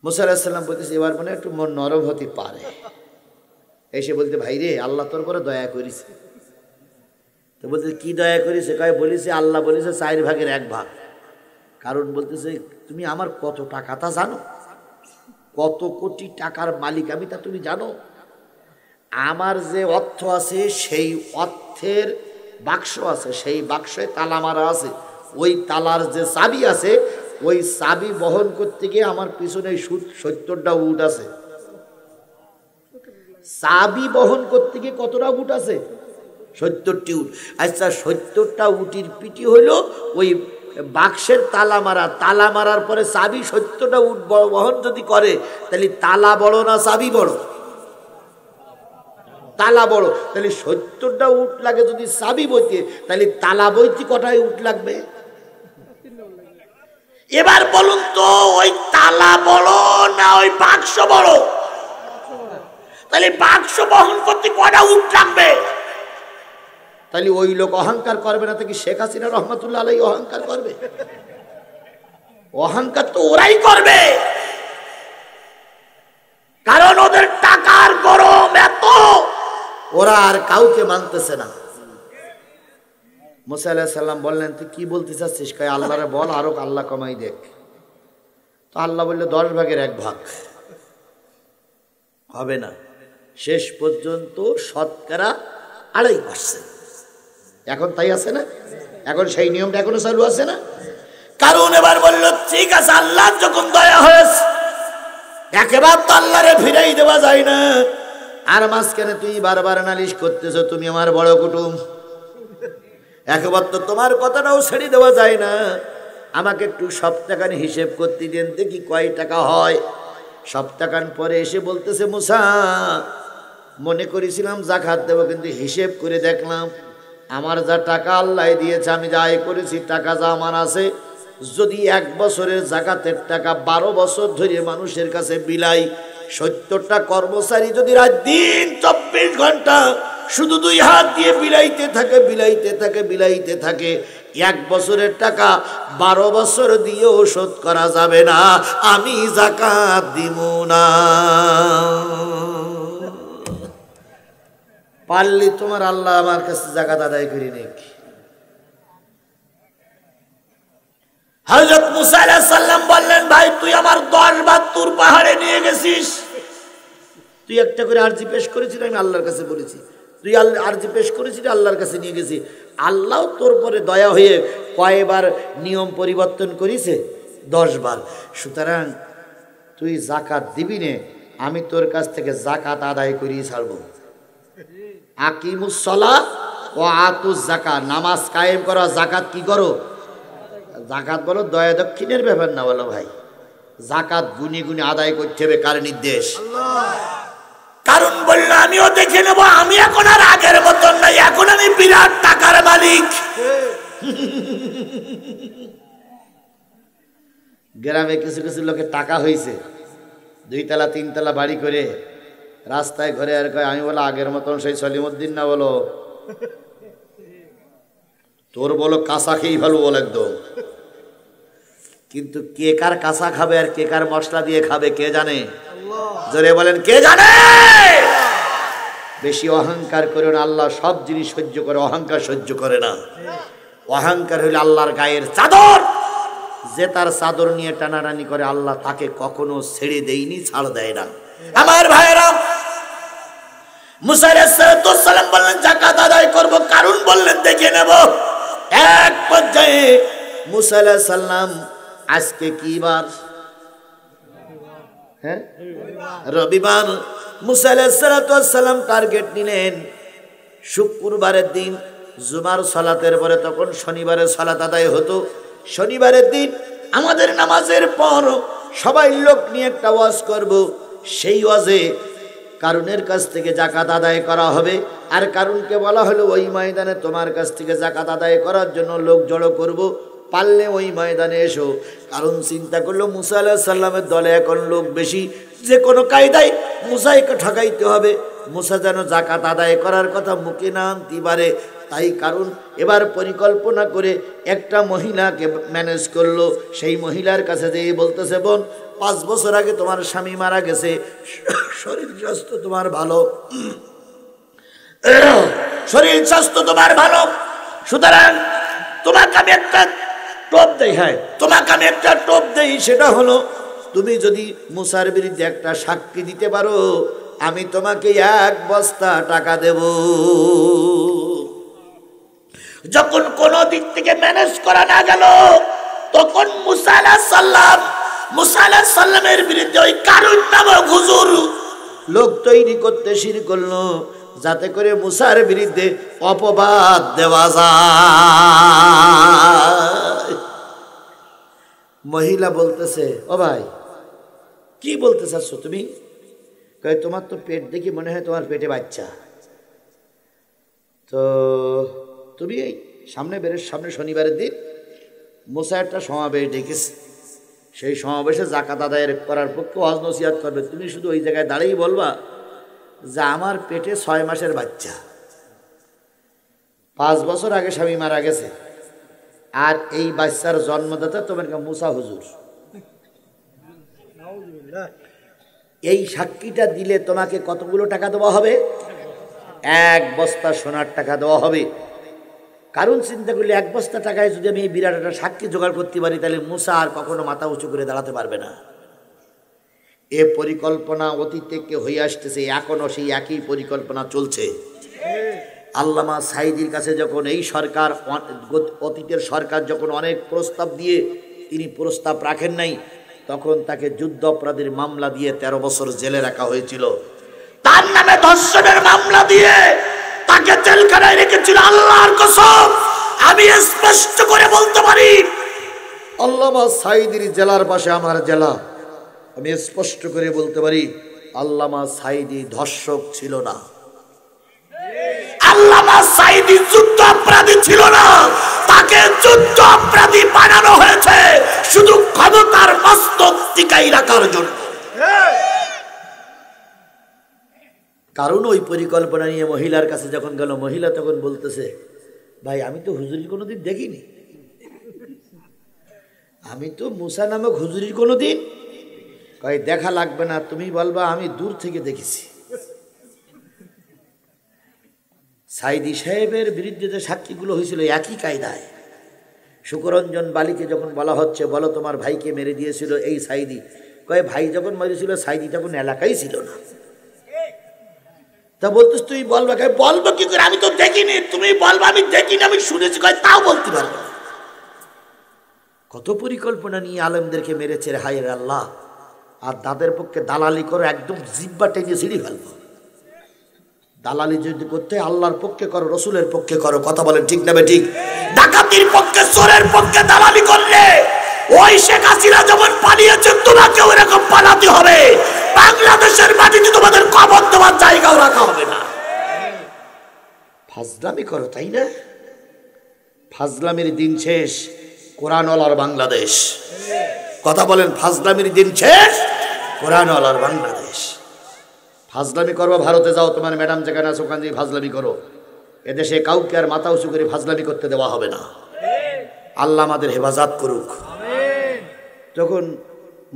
মুসা আলাইহিস সালাম বলতেছে, এবার মনে একটু মন নরম হতে পারে। এসে বলতে, ভাই রে, আল্লাহ তোর পরে দয়া করেছে। তো বলতে, কি দয়া করেছে? কয় বলেছে আল্লাহ বলেছে 4 ভাগের 1 ভাগ। কারণ বলতেছে, তুমি আমার কত টাকা তা জানো? কত কোটি টাকার মালিক আমি তা তুমি জানো? আমার যে অর্থ আছে সেই অর্থের বাক্স আছে, সেই বাক্সে তালা মারা আছে। ওই তালার যে চাবি আছে, ওই চাবি বহন করতে গিয়ে আমার পিছনে 70টা উট আছে। চাবি বহন করতে গিয়ে কতটা উট আছে? 70টি উট। আচ্ছা, 70টা উটির পিটি হইল ওই বাক্সের তালা মারা। তালা মারার পরে চাবি 70টা উট বহন যদি করে, তাহলে তালা বড় না চাবি বড়? তালা বড়। তাহলে 70টা উট লাগে যদি চাবি বইতে, তাহলে তালা বইতে কটায় উট লাগবে? এবার বলুন তো, ওই তালা বড় না ওই বাক্স বড়? তাহলে বাক্স বহন করতে কটা উট লাগবে? তাহলে ওই লোক অহংকার করবে না, তো কি শেখ হাসিনা রহমাতুল্লাহ আলাইহি অহংকার করবে? অহংকার তো ওরাই করবে, কারণ ওদের টাকার গরম এত, ওরা আর কাউকে মানতেছে না। মুসা আলাইহিস সালাম বললেন, তুই কি বলতে চাচ্ছিস? কয় আল্লাহরে বল আরো আল্লাহ কমাই দেখ। তো আল্লাহ বললো 10 ভাগের 1 ভাগ হবে না, শেষ পর্যন্ত শতকরা 2.5%। এখন তাই আছে না? এখন সেই নিয়মটা এখনো চালু আছে না? কারণ এবার বললো, ঠিক আছে, আল্লাহ যখন দয়া হয়েছে, একেবারে তো আল্লাহরে ফিরাই দেওয়া যায় না। আর মাঝখানে তুই বারবার নালিশ করতেছো, তুমি আমার বড় কুটুম, একবার তো তোমার কথাটাও ছেড়ে দেওয়া যায় না। আমাকে একটু সপ্তাহখানি হিসেব করতে দেন, দেখি কয় টাকা হয়। সপ্তাহখান পরে এসে বলতেছে, মুসা, মনে করেছিলাম জাকাত দেবো, কিন্তু হিসেব করে দেখলাম আমার যা টাকা আল্লাহ দিয়েছে, আমি যা আয় করেছি, টাকা যা আমার আছে, যদি 1 বছরের জাকাতের টাকা 12 বছর ধরে মানুষের কাছে বিলাই, 70টা কর্মচারী যদি রাত দিন 24 ঘন্টা শুধু 2 হাত দিয়ে বিলাইতে থাকে 1 বছরের টাকা 12 বছর দিয়েও শোধ করা যাবে না, আমি যাকাত দিব না। পারলি তোমার আল্লাহ আমার কাছে যাকাত আদায় করে নেক। হযরত মুসা আলাইহিস সালাম বললেন, ভাই তুই আমার 10 বার তুর পাহাড়ে নিয়ে গেছিস, তুই একটা করে আরজি পেশ করেছিস, আমি আল্লাহর কাছে বলেছি, তুই আরজি পেশ করেছিস, আল্লাহর কাছে নিয়ে গেছি, আল্লাহ তোর পরে দয়া হয়ে কয়বার নিয়ম পরিবর্তন করেছে? 10 বার। সুতরাং তুই যাকাত দিবি নে, আমি তোর কাছ থেকে যাকাত আদায় করিয়ে ছাড়বো। আকিমুস সালাত ওয়া আতুজ যাকাত, নামাজ কায়েম করো, যাকাত কি করো? যাকাত বলো দয়া দক্ষিণের ব্যাপার না, বলো ভাই যাকাত গুনি গুনি আদায় করতে হবে। কার নির্দেশ? কারণ বললো আমিও দেখে নেবো, আমি এখন আর আগের মতন নাই, এখন আমি বিরাট টাকার মালিক। গ্রামে কিছু কিছু লোকের টাকা হয়েছে, 2 তলা 3 তলা বাড়ি করে রাস্তায় ঘরে আর কয় আমি বলো আগের মতন সেই সলিমুদ্দিন না, বলো তোর বলো কাঁচা খেয়েই ভালো বল একদম। কিন্তু কে কার কাঁচা খাবে আর কে কার মশলা দিয়ে খাবে কে জানে? জোরে বলেন কে জানে? বেশি অহংকার করো না, আল্লাহ সব জিনিস সহ্য করে, অহংকার সহ্য করে না। অহংকার হইলে আল্লাহর গায়ের চাদর, যে তার চাদর নিয়ে টানাটানি করে আল্লাহ তাকে কখনো ছেড়ে দেয়নি, ছাড় দেয় না। আমার ভাইয়েরা, মুসা আলাইহিস সালাম বললেন যাকাত আদায় করব, কারণ বললেন দেখে নেব। এক পর্যায়ে মুসা আলাইহিস সালাম, আজকে কি বার? হ্যাঁ, রবিবার। মুসা আলাইহিস সালাম টার্গেট নিলেন শুক্রবারের দিন জুমার সালাতের পরে, তখন শনিবারের সালাত আদায় হতো। শনিবারের দিন আমাদের নামাজের পর সবাই লোক নিয়ে একটা ওয়াজ করব, সেই ওয়াজে কারুনের কাছ থেকে যাকাত আদায় করা হবে। আর কারুনকে বলা হলো ওই ময়দানে তোমার কাছ থেকে যাকাত আদায় করার জন্য লোক জড়ো করব, পারলে ওই ময়দানে এসো। কারণ চিন্তা করলো মুসা আলাইহিস সালামের দলে এখন লোক বেশি, যে কোনো কায়দায় মুসাইকে ঠকাইতে হবে, মুসা যেন যাকাত আদায় করার কথা মুখে না আনতে পারে। তাই কারণ এবার পরিকল্পনা করে একটা মহিলাকে ম্যানেজ করলো। সেই মহিলার কাছে যেয়ে বলতেছে, বোন 5 বছর আগে তোমার স্বামী মারা গেছে, শরীর স্বাস্থ্য তোমার ভালো, শরীর স্বাস্থ্য তোমার ভালো, সুতরাং তোমাকে আমি একটা টোপ দেই, হ্যাঁ তোমাকে আমি একটা টোপ দেই, সেটা হলো তুমি যদি মুসার বিরুদ্ধে একটা সাক্ষী দিতে পারো, আমি তোমাকে 1 বস্তা টাকা দেব। যখন কোন দিক থেকে ম্যানেজ করা না গেল, তখন মুসা আলাইহিস সালামের বিরুদ্ধে ওই কারুন নামক হুজুর লোক তৈরি করতে শুরু করলো, যাতে করে মুসার বিরুদ্ধে অপবাদ দেওয়া যায়। মহিলা বলতেছে, ও ভাই কি বলতে চাচ্ছ তুমি? কয় তোমার তো পেট দেখি মনে হয় তোমার পেটে বাচ্চা, তো তুমি এই সামনে শনিবারের দিন মুসা একটা সমাবেশ ডেকেছে, সেই সমাবেশে যাকাত আদায় করার পক্ষে ওয়াজ নসিহত করবে, তুমি শুধু ওই জায়গায় দাঁড়িয়ে বলবা যে আমার পেটে 6 মাসের বাচ্চা, 5 বছর আগে স্বামী মারা গেছে, আর এই বাচ্চার জন্মদাতা তোমার মুসা হুজুর। এই সাক্ষীটা দিলে তোমাকে কতগুলো টাকা দেওয়া হবে? 1 বস্তা সোনার টাকা দেওয়া হবে। কারণ চিন্তা করলে 1 বস্তা টাকায় যদি আমি এই বিরাট একটা সাক্ষী জোগাড় করতে পারি, তাহলে মুসা আর কখনো মাথা উঁচু করে দাঁড়াতে পারবে না। এ পরিকল্পনা অতীত থেকে হয়ে আসতেছে, এখনো সেই একই পরিকল্পনা চলছে। আল্লামা সাঈদীর কাছে যখন এই সরকার, অতীতের সরকার যখন অনেক প্রস্তাব দিয়ে তিনি প্রস্তাব রাখেন নাই, তখন তাকে যুদ্ধ অপরাধের মামলা দিয়ে 13 বছর জেলে রাখা হয়েছিল। তার নামে ধর্ষণের মামলা দিয়ে তাকে জেলখানায় রেখেছিল। আল্লাহর কসম আমি স্পষ্ট করে বলতে পারি, আল্লামা সাঈদীর জেলার পাশে আমার জেলা, আমি স্পষ্ট করে বলতে পারি আল্লামা সাঈদী ধর্ষক ছিল না, আল্লামা সাঈদী যুদ্ধ অপরাধী ছিল না, তাকে যুদ্ধ অপরাধী বানানো হয়েছে। কারণ ওই পরিকল্পনা নিয়ে মহিলার কাছে যখন গেল, মহিলা তখন বলতেছে, ভাই আমি তো হুজুরির কোনোদিন দেখিনি, আমি তো মুসা নামক হুজুরির কোনোদিন। কয় দেখা লাগবে না, তুমি বলবা আমি দূর থেকে দেখেছি। সাইদি সাহেবের বিরুদ্ধে যে সাক্ষীগুলো হয়েছিল একই কায়দায়। শুকরঞ্জন বালিকে যখন বলা হচ্ছে, বলো তোমার ভাইকে মেরে দিয়েছিল এই সাইদি, কয় ভাই যখন মেরেছিল সাইদি তখন এলাকায় ছিল না। তা বলতিস তুই বলবা, বলবো কি করে, আমি তো দেখিনি। তুমি বলবা আমি দেখিনি, আমি শুনেছি, কয় তাও বলতে পারবো না। কত পরিকল্পনা নিয়ে আলেমদেরকে মেরেছে রে, হায় রে আল্লাহ। আর তাদের পক্ষে দালালি করো, একদম জিব্বা টেনে ছিঁড়ে ফেলবো। দালালি যদি করতে আল্লাহর পক্ষে করো, রসুলের পক্ষে করো। কথা বলেন ঠিক না ঠিক? ডাকাতির পক্ষে, চোরের পক্ষে দালালি করলে ওই শেখ হাসিনা যেমন পালিয়েছে, তোমাকেও এরকম পালাতে হবে। বাংলাদেশের মাটিতে তোমাদের কবর দেওয়ার জায়গাও রাখা হবে না। ফাজলামি করো, তাই না? ফাজলামির দিন শেষ, কোরআনওয়ালার বাংলাদেশ। কথা বলেন, ফাজলামির দিন শেষ, কোরআনওয়ালার বাংলাদেশ। ফাজলামি করবো, ভারতে যাও, তোমার ম্যাডাম যেখানে আছে ওখান দিয়ে ফাজলামি করো। এদেশে কাউকে আর মাথা উঁচু করে ফাজলামি করতে দেওয়া হবে না। আল্লাহ আমাদের হেফাজত করুক। তখন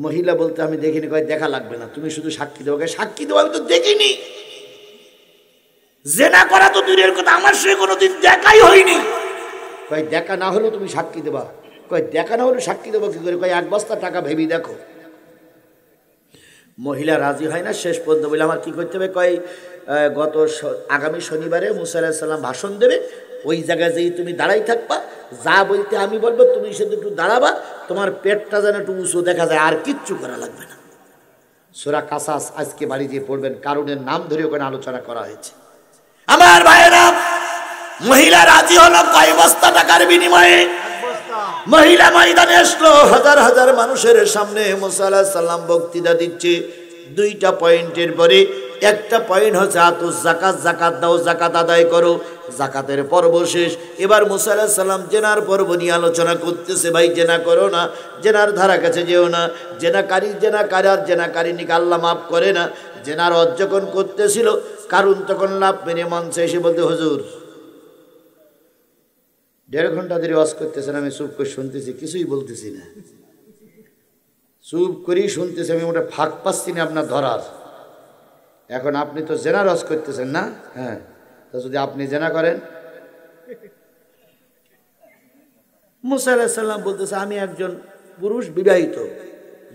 মহিলা বলতে, আমি দেখিনি। কয় দেখা লাগবে না, তুমি শুধু সাক্ষী দেবো। সাক্ষী দেবো, আমি তো দেখিনি। জেনা করা তো দূরের কথা, আমার সে কোনোদিন দেখাই হয়নি। কয় দেখা না হলেও তুমি সাক্ষী দেবা। কয় দেখা না হলে সাক্ষী দেবো কি করে? কয় 1 বস্তা টাকা ভেবে দেখো। মহিলা রাজি হয় না। শেষ পর্যন্ত বলে, আমার কি করতে হবে? কয় আগামী শনিবারে মুসা আলাইহিস সালাম ভাষণ দেবে, ওই জায়গায় যেই তুমি দাঁড়াই থাকবা, যা বলতে আমি বলবো তুমি শুধু একটু দাঁড়াবা, তোমার পেটটা যেন একটু উঁচু দেখা যায়, আর কিচ্ছু করা লাগবে না। সূরা কাসাস আজকে বাড়ি দিয়ে পড়বেন, কারণের নাম ধরে ওখানে আলোচনা করা হয়েছে। আমার ভাইয়েরা, মহিলা রাজি হলো কয় বস্তা টাকার বিনিময়ে। মহিলা ময়দানে আসলো, হাজার হাজার মানুষের সামনে মুসা আলাইহিস সালাম বক্তৃতা দিচ্ছে। 2টা পয়েন্টের পরে একটা পয়েন্ট হচ্ছে আতুস যাকাত, যাকাত দাও, যাকাত আদায় করো। যাকাতের পর্ব শেষ। এবার মুসা আলাইহিস সালাম জেনার পর্ব নিয়ে আলোচনা করতেছে। ভাই জেনা করো না, জেনার ধারা কাছে যেও না, জেনাকারীকে আল্লাহ মাফ করে না। জেনার যখন করতেছিল, কারণ তখন লাভ মেরে মঞ্চে এসে বলতে, হুজুর 1.5 ঘন্টা ধরে ওয়াজ করতেছেন, আমি চুপ করে শুনতেছি, কিছুই বলতেছি না, চুপ করেই শুনতেছি, আমি ওটা ফাঁক পাচ্ছি না আপনার ধরার। এখন আপনি তো জেনা ওয়াজ করতেছেন না? হ্যাঁ, তো যদি আপনি জেনা করেন। মুসা আলাইহিস সালাম বলতেছে, আমি একজন পুরুষ বিবাহিত,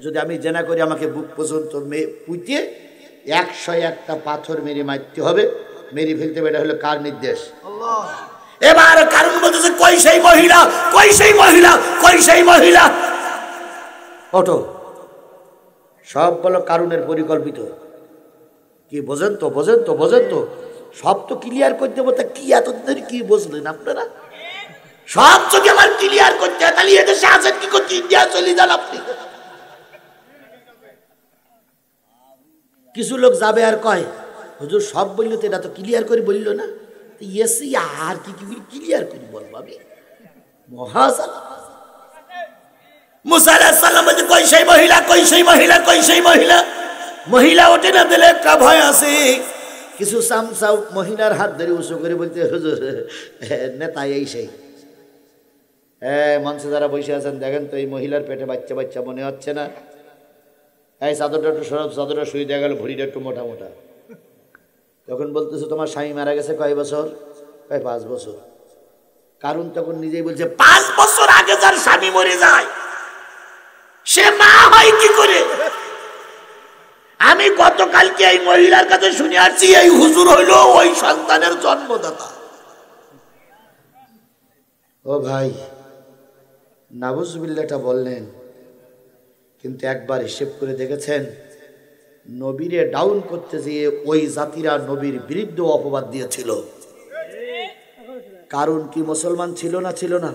যদি আমি জেনা করি আমাকে বুক পর্যন্ত পুঁতিয়ে 101টা পাথর মেরে মারতে হবে, মেরে ফেলতে হবে। এটা হলো কার নির্দেশ? আল্লাহ। এবার কারণ বলতেছে, কই সেই মহিলা, কই সেই মহিলা, কই সেই মহিলা। ওঠো, সব বলো কারণের পরিকল্পিত। কি বোঝেন তো, বোঝেন তো, বোঝেন তো, সব তো ক্লিয়ার করতে বলতে, কি এতদিন কি বুঝলেন আপনারা? সব যদি আমার ক্লিয়ার করতে হয়, তাহলে এদেশে আছেন কি করতে? ইন্ডিয়া চলে যান আপনি। কিছু লোক যাবে আর কয়, হুজুর সব বললো তো, এটা তো ক্লিয়ার করে বললো না। এসি আর কি ক্লিয়ার করে বলবো আমি? মহাসালা মুসা আলাইহিস সালাম বলতে, কই সেই মহিলা, কই সেই মহিলা, কই সেই মহিলা। মহিলা ওঠে না, দিলে একটা ভয় আছে। কিছু চামচা মহিলার হাত ধরে উঁচু করে বলতে, হুজুর নেতা এই সেই। মঞ্চে যারা বসে আছেন দেখেন তো, এই মহিলার পেটে বাচ্চা বাচ্চা মনে হচ্ছে না? এই চাদরটা একটু সরব, চাদরটা শুয়ে দেখা গেল ভুঁড়িটা একটু মোটা মোটা। তখন বলতেছে, তোমার স্বামী মারা গেছে কয় বছর? কয় 5 বছর। কারণ তখন নিজেই বলছে, 5 বছর আগে যার স্বামী মরে যায় সে মা হয় কি করে? আমি গতকালকে এই মহিলার কাছে শুনে আসছি, এই হুজুর হইল ওই সন্তানের জন্মদাতা। ও ভাই, নাউজুবিল্লাহটা বললেন, কিন্তু একবার হিসেব করে দেখেছেন, নবীরে ডাউন করতে গিয়ে ওই জাতিরা নবীর বিরুদ্ধে অপবাদ দিয়েছিল। কারণ কি মুসলমান ছিল না? ছিল না।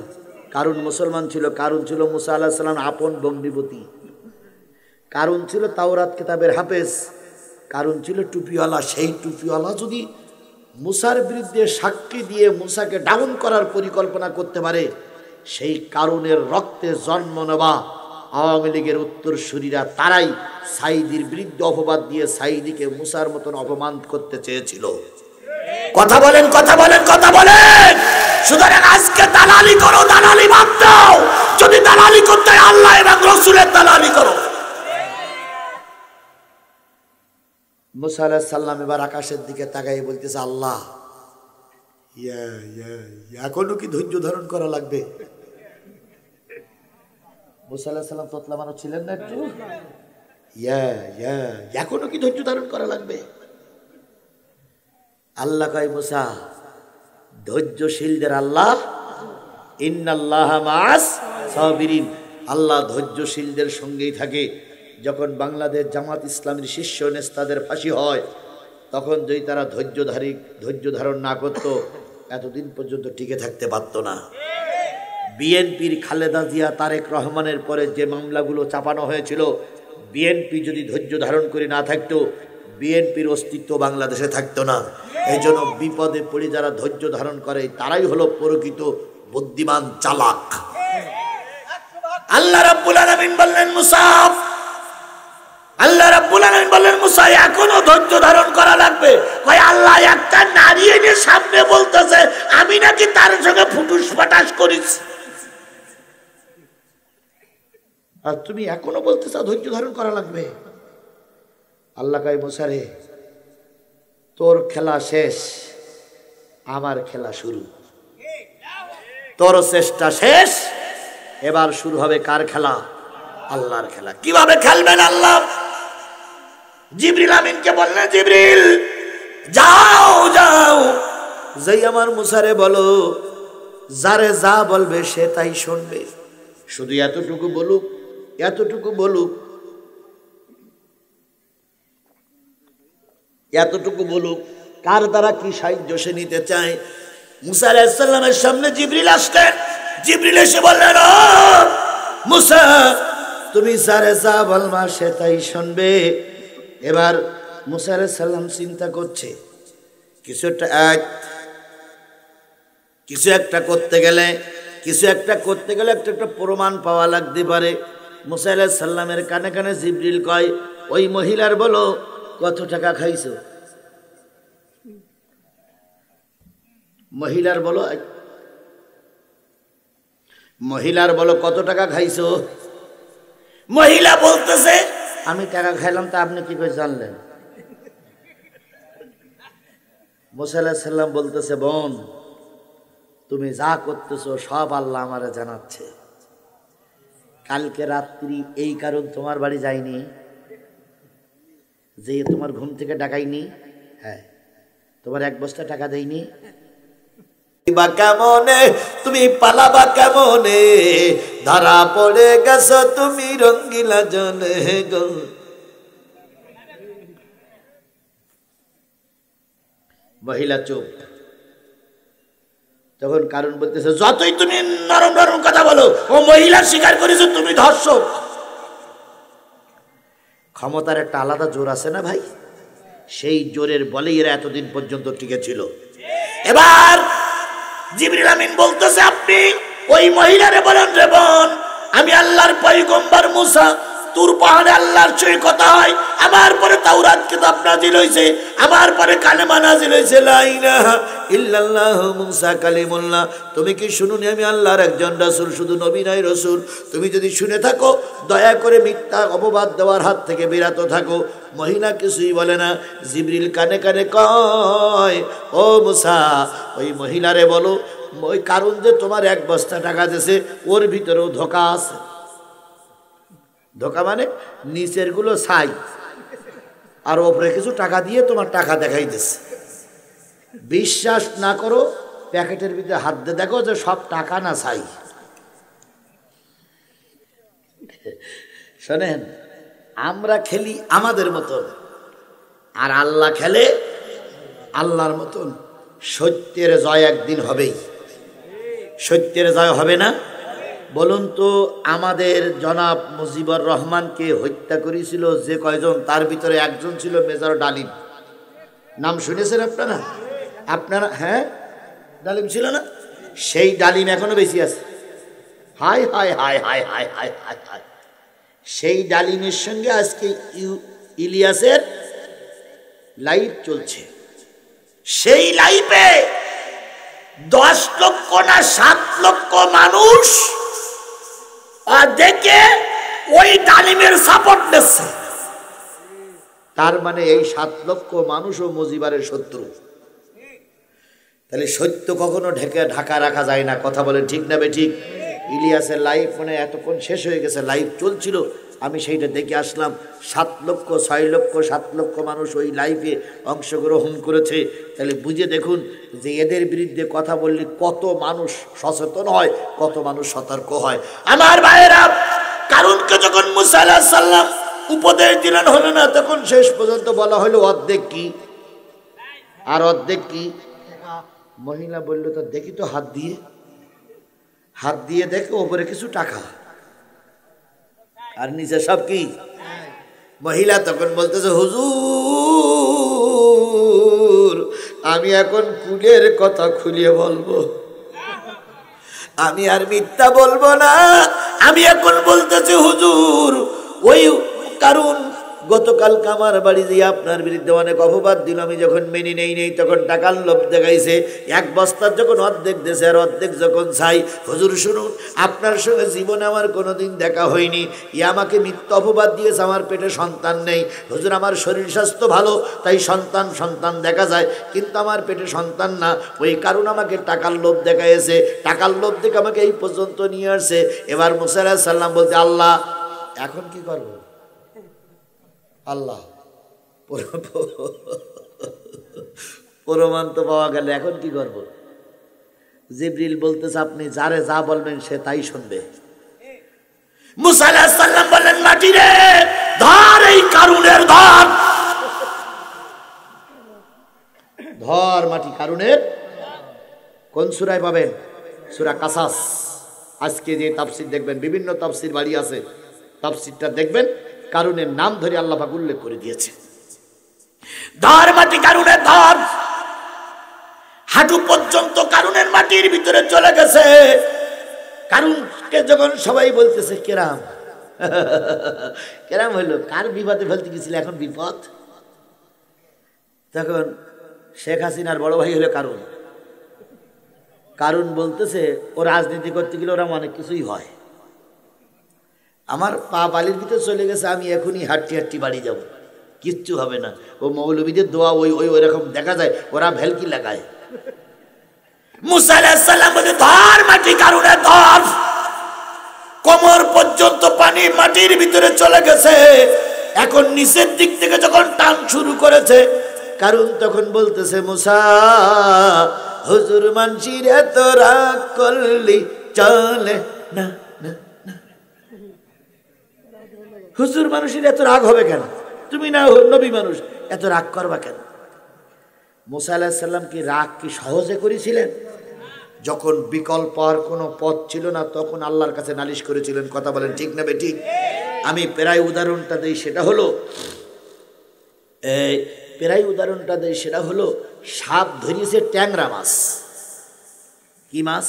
কারণ মুসলমান ছিল। কারণ ছিল মুসা আলাইহিস সালাম আপন ভগ্নিপতি। কারণ ছিল তাওরাত কিতাবের হাফেজ। কারণ ছিল টুপিওয়ালা। সেই টুপিওয়ালা যদি মুসার বিরুদ্ধে সাক্ষী দিয়ে মুসাকে ডাউন করার পরিকল্পনা করতে পারে, সেই কারণের রক্তে জন্ম নেওয়া আওয়ামী লীগের উত্তরসূরিরা তারাই সাইদির বিরুদ্ধে অপবাদ দিয়ে সাইদিকে মুসার মতন অপমান করতে চেয়েছিল। কথা বলেন, কথা বলেন, কথা বলেন। সুতরাং আজকে দালালি করো, দালালি বাদ দাও। যদি দালালি করতে হয় আল্লাহ এবং রাসূলের দালালি করো। মুসা আলাইহিস সালাম এবার আকাশের দিকে তাকাই বলতেছে, আল্লাহ এখনো কি ধৈর্য ধারণ করা লাগবে? মুসা আলাইহিস সালাম তোতলা মানুষ ছিলেন না একটু? এখনো কি ধৈর্য ধারণ করা লাগবে? আল্লাহ কয়, মুসা ধৈর্যশীলদের আল্লাহ, ইন্নাল্লাহা মাআস সাবিরিন, আল্লাহ ধৈর্যশীলদের সঙ্গেই থাকে। যখন বাংলাদেশ জামাত ইসলামের শীর্ষ নেতাদের ফাঁসি হয়, তখন যদি তারা ধৈর্য ধারণ না করত, এতদিন পর্যন্ত টিকে থাকতে পারত না। বিএনপির খালেদা জিয়া, তারেক রহমানের পরে যে মামলাগুলো চাপানো হয়েছিল, বিএনপি যদি ধৈর্য ধারণ করে না থাকতো, বিএনপির অস্তিত্ব বাংলাদেশে থাকতো না। এই জন্য বিপদে পড়ে যারা ধৈর্য ধারণ করে তারাই হলো প্রকৃত বুদ্ধিমান, চালাক। আল্লাহ রাব্বুল আলামিন বললেন মুসা, আল্লাহ রাব্বুল আলামিন বললেন মুসা এখনো ধৈর্য ধারণ করা লাগবে। কয় আল্লাহ একটা নারী এনে সামনে বলতেছে আমি নাকি তার সঙ্গে ফুটুস ফাটাস করিস, আর তুমি এখনো বলতেছ ধৈর্য ধারণ করা লাগবে। আল্লাহ কয় মুসা রে, তোর খেলা শেষ, আমার খেলা শুরু। তোর চেষ্টা শেষ, এবার শুরু হবে কার খেলা? আল্লাহর খেলা। কিভাবে খেলবেন আল্লাহ? জিবরিল আমিনকে বললেন, জিবরিল যাও যাও, যেই আমার মুসারে বলো, যারে যা বলবে সে তাই শুনবে। শুধু এতটুকু বলুক, এতটুকু বলুক, এতটুকু বলুক কার দ্বারা কি সাহায্য সে নিতে চায়। মুসা আলাইহিস সালামের সামনে জিবরিল আসলেন। জিবরিল এসে বললেন, ও মুসা, তুমি যারে যা বলবা সে তাই শুনবে। এবার মুসা আলাইহিস সালাম চিন্তা করছে, কিছু একটা করতে গেলে একটা প্রমাণ পাওয়া লাগতে পারে। মুসা আলাইহিস সালামের কানে কানে জিবরিল কয়, ওই মহিলার বলো কত টাকা খাইছো? মহিলার বলো কত টাকা খাইছো? মহিলা বলতেছে, আমি টাকা খাইলাম, তা আপনি কি করে জানলেন? মুসা আলাইহিস সালাম বলতেছে, বোন তুমি যা করতেছো সব আল্লাহ আমারে জানাচ্ছে। কালকে রাত্রি এই কারণ তোমার বাড়ি যাইনি, যে তোমার ঘুম থেকে ডাকাইনি, হ্যাঁ তোমার 1 বস্তা টাকা দেয়নি, বা কেমনে তুমি পালাবা কেমনে, ধরা পড়ে গেছো তুমি রঙ্গিলা জলে গো। মহিলা চুপ। তখন কারণ বলতেছে, যতই তুমি নরম নরম কথা বলো, ও মহিলা স্বীকার করেছো তুমি ধর্ষক। ক্ষমতার একটা আলাদা জোর আছে না ভাই, সেই জোরের বলেই এরা এতদিন পর্যন্ত টিকে ছিল। এবার জিবরিল আমিন বলতেছে, আপনি ওই মহিলারে বলেন, রে বোন, আমি আল্লাহর পয়গম্বর মুসা, তুর পাহাড়ে আল্লাহর সঙ্গে কথা হয়, আমার পরে তাওরাত কিতাব নাজিল হইছে, আমার পরে কালেমা নাজিল হইছে, লা ইলাহা ইল্লাল্লাহ মুসা কালিমুল্লাহ। তুমি কি শুনুনি আমি আল্লাহর একজন রাসূল, শুধু নবী নয় রাসূল। তুমি যদি শুনে থাকো দয়া করে মিথ্যা অপবাদ দেওয়ার হাত থেকে বিরত থাকো। মহিলা কিছুই বলে না। জিবরিল কানে কানে কয়, ও মুসা, ওই মহিলারে বলো, ওই কারণ যে তোমার 1 বস্তা টাকা দিয়েছে, ওর ভিতরেও ধোঁকা আছে। ধোঁকা মানে নিচের গুলো ছাই, আর ওপরে কিছু টাকা দিয়ে তোমার টাকা দেখাই দিচ্ছে। বিশ্বাস না করো, প্যাকেটের ভিতরে হাত দিয়ে দেখো যে সব টাকা না ছাই। শোনেন, আমরা খেলি আমাদের মতন, আর আল্লাহ খেলে আল্লাহর মতন। সত্যের জয় একদিন হবেই। সত্যের জয় হবে না? বলুন তো, আমাদের জনাব মুজিবুর রহমানকে হত্যা করেছিল যে কয়জন, তার ভিতরে একজন ছিল মেজর ডালিম। নাম শুনেছেন আপনারা? হ্যাঁ, ডালিম ছিল না? সেই ডালিম এখনো বেশি আছে। হায় হায় হায় হায় হায় হায় হায় হায়। সেই ডালিমের সঙ্গে আজকে ইলিয়াসের লাইভ চলছে। সেই লাইভে 10 লক্ষ না 7 লক্ষ মানুষ দেখে ওই ডালিমের সাপোর্ট দিচ্ছে। তার মানে এই 7 লক্ষ মানুষও মজিবারের শত্রু। তাহলে সত্য কখনো ঢাকা রাখা যায় না। কথা বলেন ঠিক না বেঠিক? ইলিয়াসের লাইভ মানে এতক্ষণ শেষ হয়ে গেছে, লাইভ চলছিল, আমি সেইটা দেখে আসলাম। 7 লক্ষ 6 লক্ষ 7 লক্ষ মানুষ ওই লাইভে অংশগ্রহণ করেছে। তাহলে বুঝে দেখুন যে এদের বিরুদ্ধে কথা বললে কত মানুষ সচেতন হয়, কত মানুষ সতর্ক হয়। আমার ভাইয়েরা, কারুনকে যখন মুসা আলাইহিস সালাম উপদেশ দিলেন হলো না, তখন শেষ পর্যন্ত বলা হলো অর্ধেক কি আর অর্ধেক কি। মহিলা বলল তো দেখি তো হাত দিয়ে দেখো ওপরে কিছু টাকা আর নিচে সব কি। মহিলা তখন বলতেছে হুজুর আমি এখন কুলের কথা খুলিয়ে বলবো, আমি আর মিথ্যা বলবো না। আমি এখন বলতেছি হুজুর ওই কারণ গতকালকে আমার বাড়ি দিয়ে আপনার বিরুদ্ধে অনেক অপবাদ দিল, আমি যখন মেনে নেই তখন টাকার লোভ দেখাইছে। 1 বস্তার যখন অর্ধেক দেশে আর অর্ধেক যখন চাই। হুজুর শুনুন, আপনার সঙ্গে জীবনে আমার কোনোদিন দেখা হয়নি, আমাকে মিথ্যা অপবাদ দিয়েছে, আমার পেটে সন্তান নেই। হুজুর আমার শরীর স্বাস্থ্য ভালো, তাই সন্তান দেখা যায়, কিন্তু আমার পেটে সন্তান না। ওই কারণ আমাকে টাকার লোভ দেখাইছে, টাকার লোভ দেখে আমাকে এই পর্যন্ত নিয়ে আসছে। এবার মুসা আলাইহিস সালাম বলতে, আল্লাহ এখন কি করব? আল্লাহ প্রমাণ তো পাওয়া গেল, এখন কি করব? জিবরিল বলতেছে আপনি যারে যা বলবেন সে তাই শুনবে। মুসা আলাইহিস সালাম বললেন মাটি রে ধর, এই কারুনের ধর মাটি। কারুনের কোন সূরায় পাবেন? সূরা কাসাস। আজকে যে তাফসীর দেখবেন, বিভিন্ন তাফসীর বাড়ি আছে, তাফসীরটা দেখবেন, কারুনের নাম ধরে আল্লাহ পাক উল্লেখ করে দিয়েছে। ধর মাটি, কারুনের ধর। হাঁটু পর্যন্ত কারুনের মাটির ভিতরে চলে গেছে। কারুনকে যখন সবাই বলতেছে কেরাম কেরাম হইলো, কার বিপদে ফেলতে গেছিল, এখন বিপদ। তখন শেখ হাসিনার বড় ভাই হলো কারুন। কারুন বলতেছে ও রাজনীতি করতে গেলে ওরা অনেক কিছুই হয়, আমার পা বালির ভিতরে চলে গেছে, আমি এখনই হাঁটতে বাড়ি যাব, কিচ্ছু হবে না। ও মৌলবীদের দোয়া ওই রকম দেখা যায়, ওরা ভেলকি লাগায়। মুসা আলাইহিস সালাম বলে ধর মাটি, কারুনের ধর। কোমর পর্যন্ত পানি মাটির ভিতরে চলে গেছে। এখন নিচের দিক থেকে যখন টান শুরু করেছে, কারুন তখন বলতেছে মুসা হুজুর মানসির এত রাগ করলি চলে না। হুজুর মানুষের এত রাগ হবে কেন? তুমি না নবী মানুষ, এত রাগ করবা কেন? মুসা আলাইহিস সালাম কি রাগ কি সহজে করেছিলেন? যখন বিকল্প আর কোনো পথ ছিল না, তখন আল্লাহর কাছে নালিশ করেছিলেন। কথা বলেন ঠিক না বেঠিক? আমি প্রায় উদাহরণটা দিই, সেটা হলো সাপ ধরিয়েছে ট্যাংরা মাছ। কি মাছ?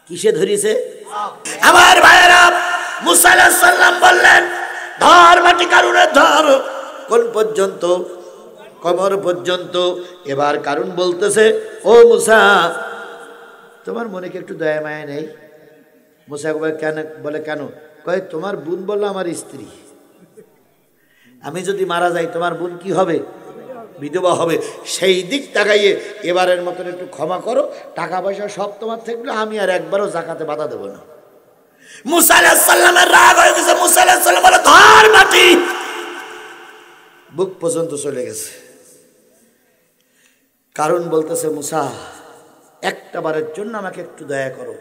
কিসে ধরিয়েছে? আমার ভাইয়েরা, মুসা আলাইহিস সালাম বললেন ধর মাটি, কারুনের ধর। কোন পর্যন্ত? কোমর পর্যন্ত। এবার কারুন বলতেছে ও মুসা তোমার মনে কি একটু দয়া মায়া নেই? মুসা কেন? বলে কেন? কয় তোমার বোন বললো আমার স্ত্রী, আমি যদি মারা যাই তোমার বোন কি হবে? বিধবা হবে। সেই দিক তাকাইয়ে এবারের মতন একটু ক্ষমা করো, টাকা পয়সা সব তোমার থাকলে আমি আর একবারও যাকাতে বাধা দেবো না। মুসা আলাইহিস সালামের রাগ হয়ে গেছে। মুসা আলাইহিস সালাম বলে ধর মাটি, বুক পর্যন্ত চলে গেছে। কারণ বলতেছে মুসা একটা বারের জন্য আমাকে একটু দয়া করো।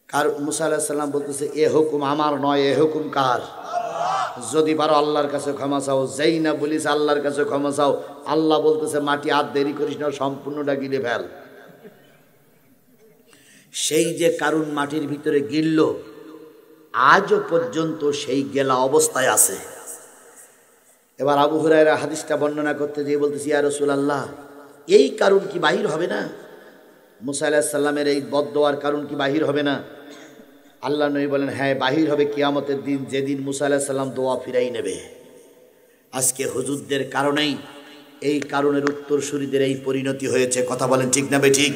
কারণ মুসা আলাইহিস সালাম বলতেছে এ হুকুম আমার নয়, এ হুকুম কার? যদি পারো আল্লাহর কাছে ক্ষমা চাও। যেই না বলিস আল্লাহর কাছে ক্ষমা চাও, আল্লাহ বলতেছে মাটি আর দেরি করিস না, সম্পূর্ণটা গিলে ফেল। সেই যে কারুন মাটির ভিতরে গিলল, আজও পর্যন্ত সেই গেলা অবস্থায় আছে। এবার আবু হুরায়রা হাদিসটা বর্ণনা করতে গিয়ে বলতেছি ইয়া রাসূলুল্লাহ, এই কারুন কি বাহির হবে না? মুসা আলাইহিস সালামের এই বদদোয়ার কারণ কি বাহির হবে না? আল্লাহ নবী বলেন, হ্যাঁ বাহির হবে কিয়ামতের দিন, যেদিন মুসা আলাইহিস সালাম দোয়া ফিরাই নেবে। আজকে হুজুরদের কারণেই, এই কারণের উত্তরসূরিদের এই পরিণতি হয়েছে। কথা বলেন ঠিক না বেঠিক?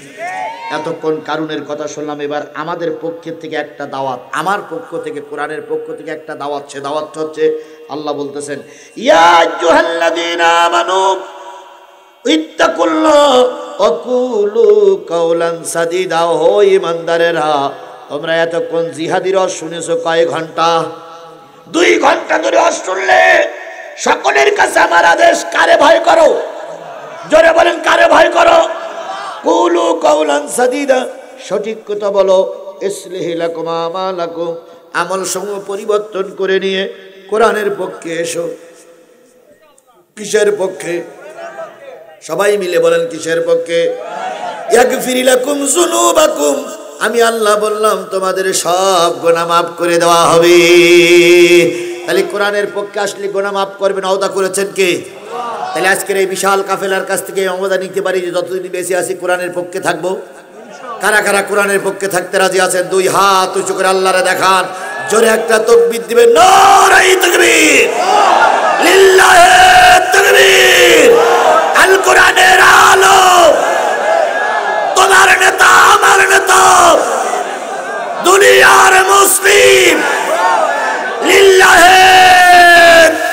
এতক্ষণ কারণের কথা শুনলাম, এবার আমাদের পক্ষের থেকে একটা দাওয়াত, আমার পক্ষ থেকে, কোরআনের পক্ষ থেকে একটা দাওয়াত। সে দাওয়াতটা হচ্ছে, আল্লাহ বলতেছেন, ইয়া আইয়ুহাল্লাযীনা আমানু ইত্তাকুল্লাহ ওয়া কুলু কাওলান সাদীদা। ও ঈমানদারেরা, তোমরা এতক্ষণ জিহাদির ওয়াজ শুনেছো কয় ঘন্টা? 2 ঘন্টা ধরে ওয়াজ শুনলে। সকলের কাছে আমার আদেশ, কারে ভয় করো? জোরে বলেন, কারে ভয় করো? কুলু কাওলান সাদীদা, সঠিক কথা বলো। ইসলিহি লাকুম আমালাকুম, আমল সমূহ পরিবর্তন করে নিয়ে কোরআনের পক্ষে এসো। কিসের পক্ষে? সবাই মিলে বলেন, কিসের পক্ষে? ইয়াগফির লাকুম যুনুবাকুম, আমি আল্লাহ বললাম তোমাদের সব গুনাহ মাফ করে দেওয়া হবে। তাহলে কোরআনের পক্ষে আসলে গুনাহ মাফ করবেন, ওয়াদা করেছেন কে? তাহলে আজকের এই বিশাল কাফেলার কাছ থেকে ওয়াদা নিতে পারি যে যতদিন বেশি আছি কোরআনের পক্ষে থাকবো। কারা কারা কোরআনের পক্ষে থাকতে রাজি আছেন? 2 হাত উঁচু করে আল্লাহরে দেখান, জোরে একটা তাকবীর দিবেন। নারায়ে তাকবীর, লিল্লাহি তাকবীর। আল কোরআনের আলো, তোমার নেতা আমার নেতা, দুনিয়ার মুসলিম, লিল্লাহি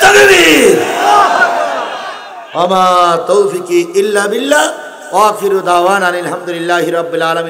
তাকবীর। আমা তৌফিকি ইল্লা বিল্লাহ, ওয়া আখিরু দাওয়ানা আলহামদুলিল্লাহি রাব্বিল আলামিন।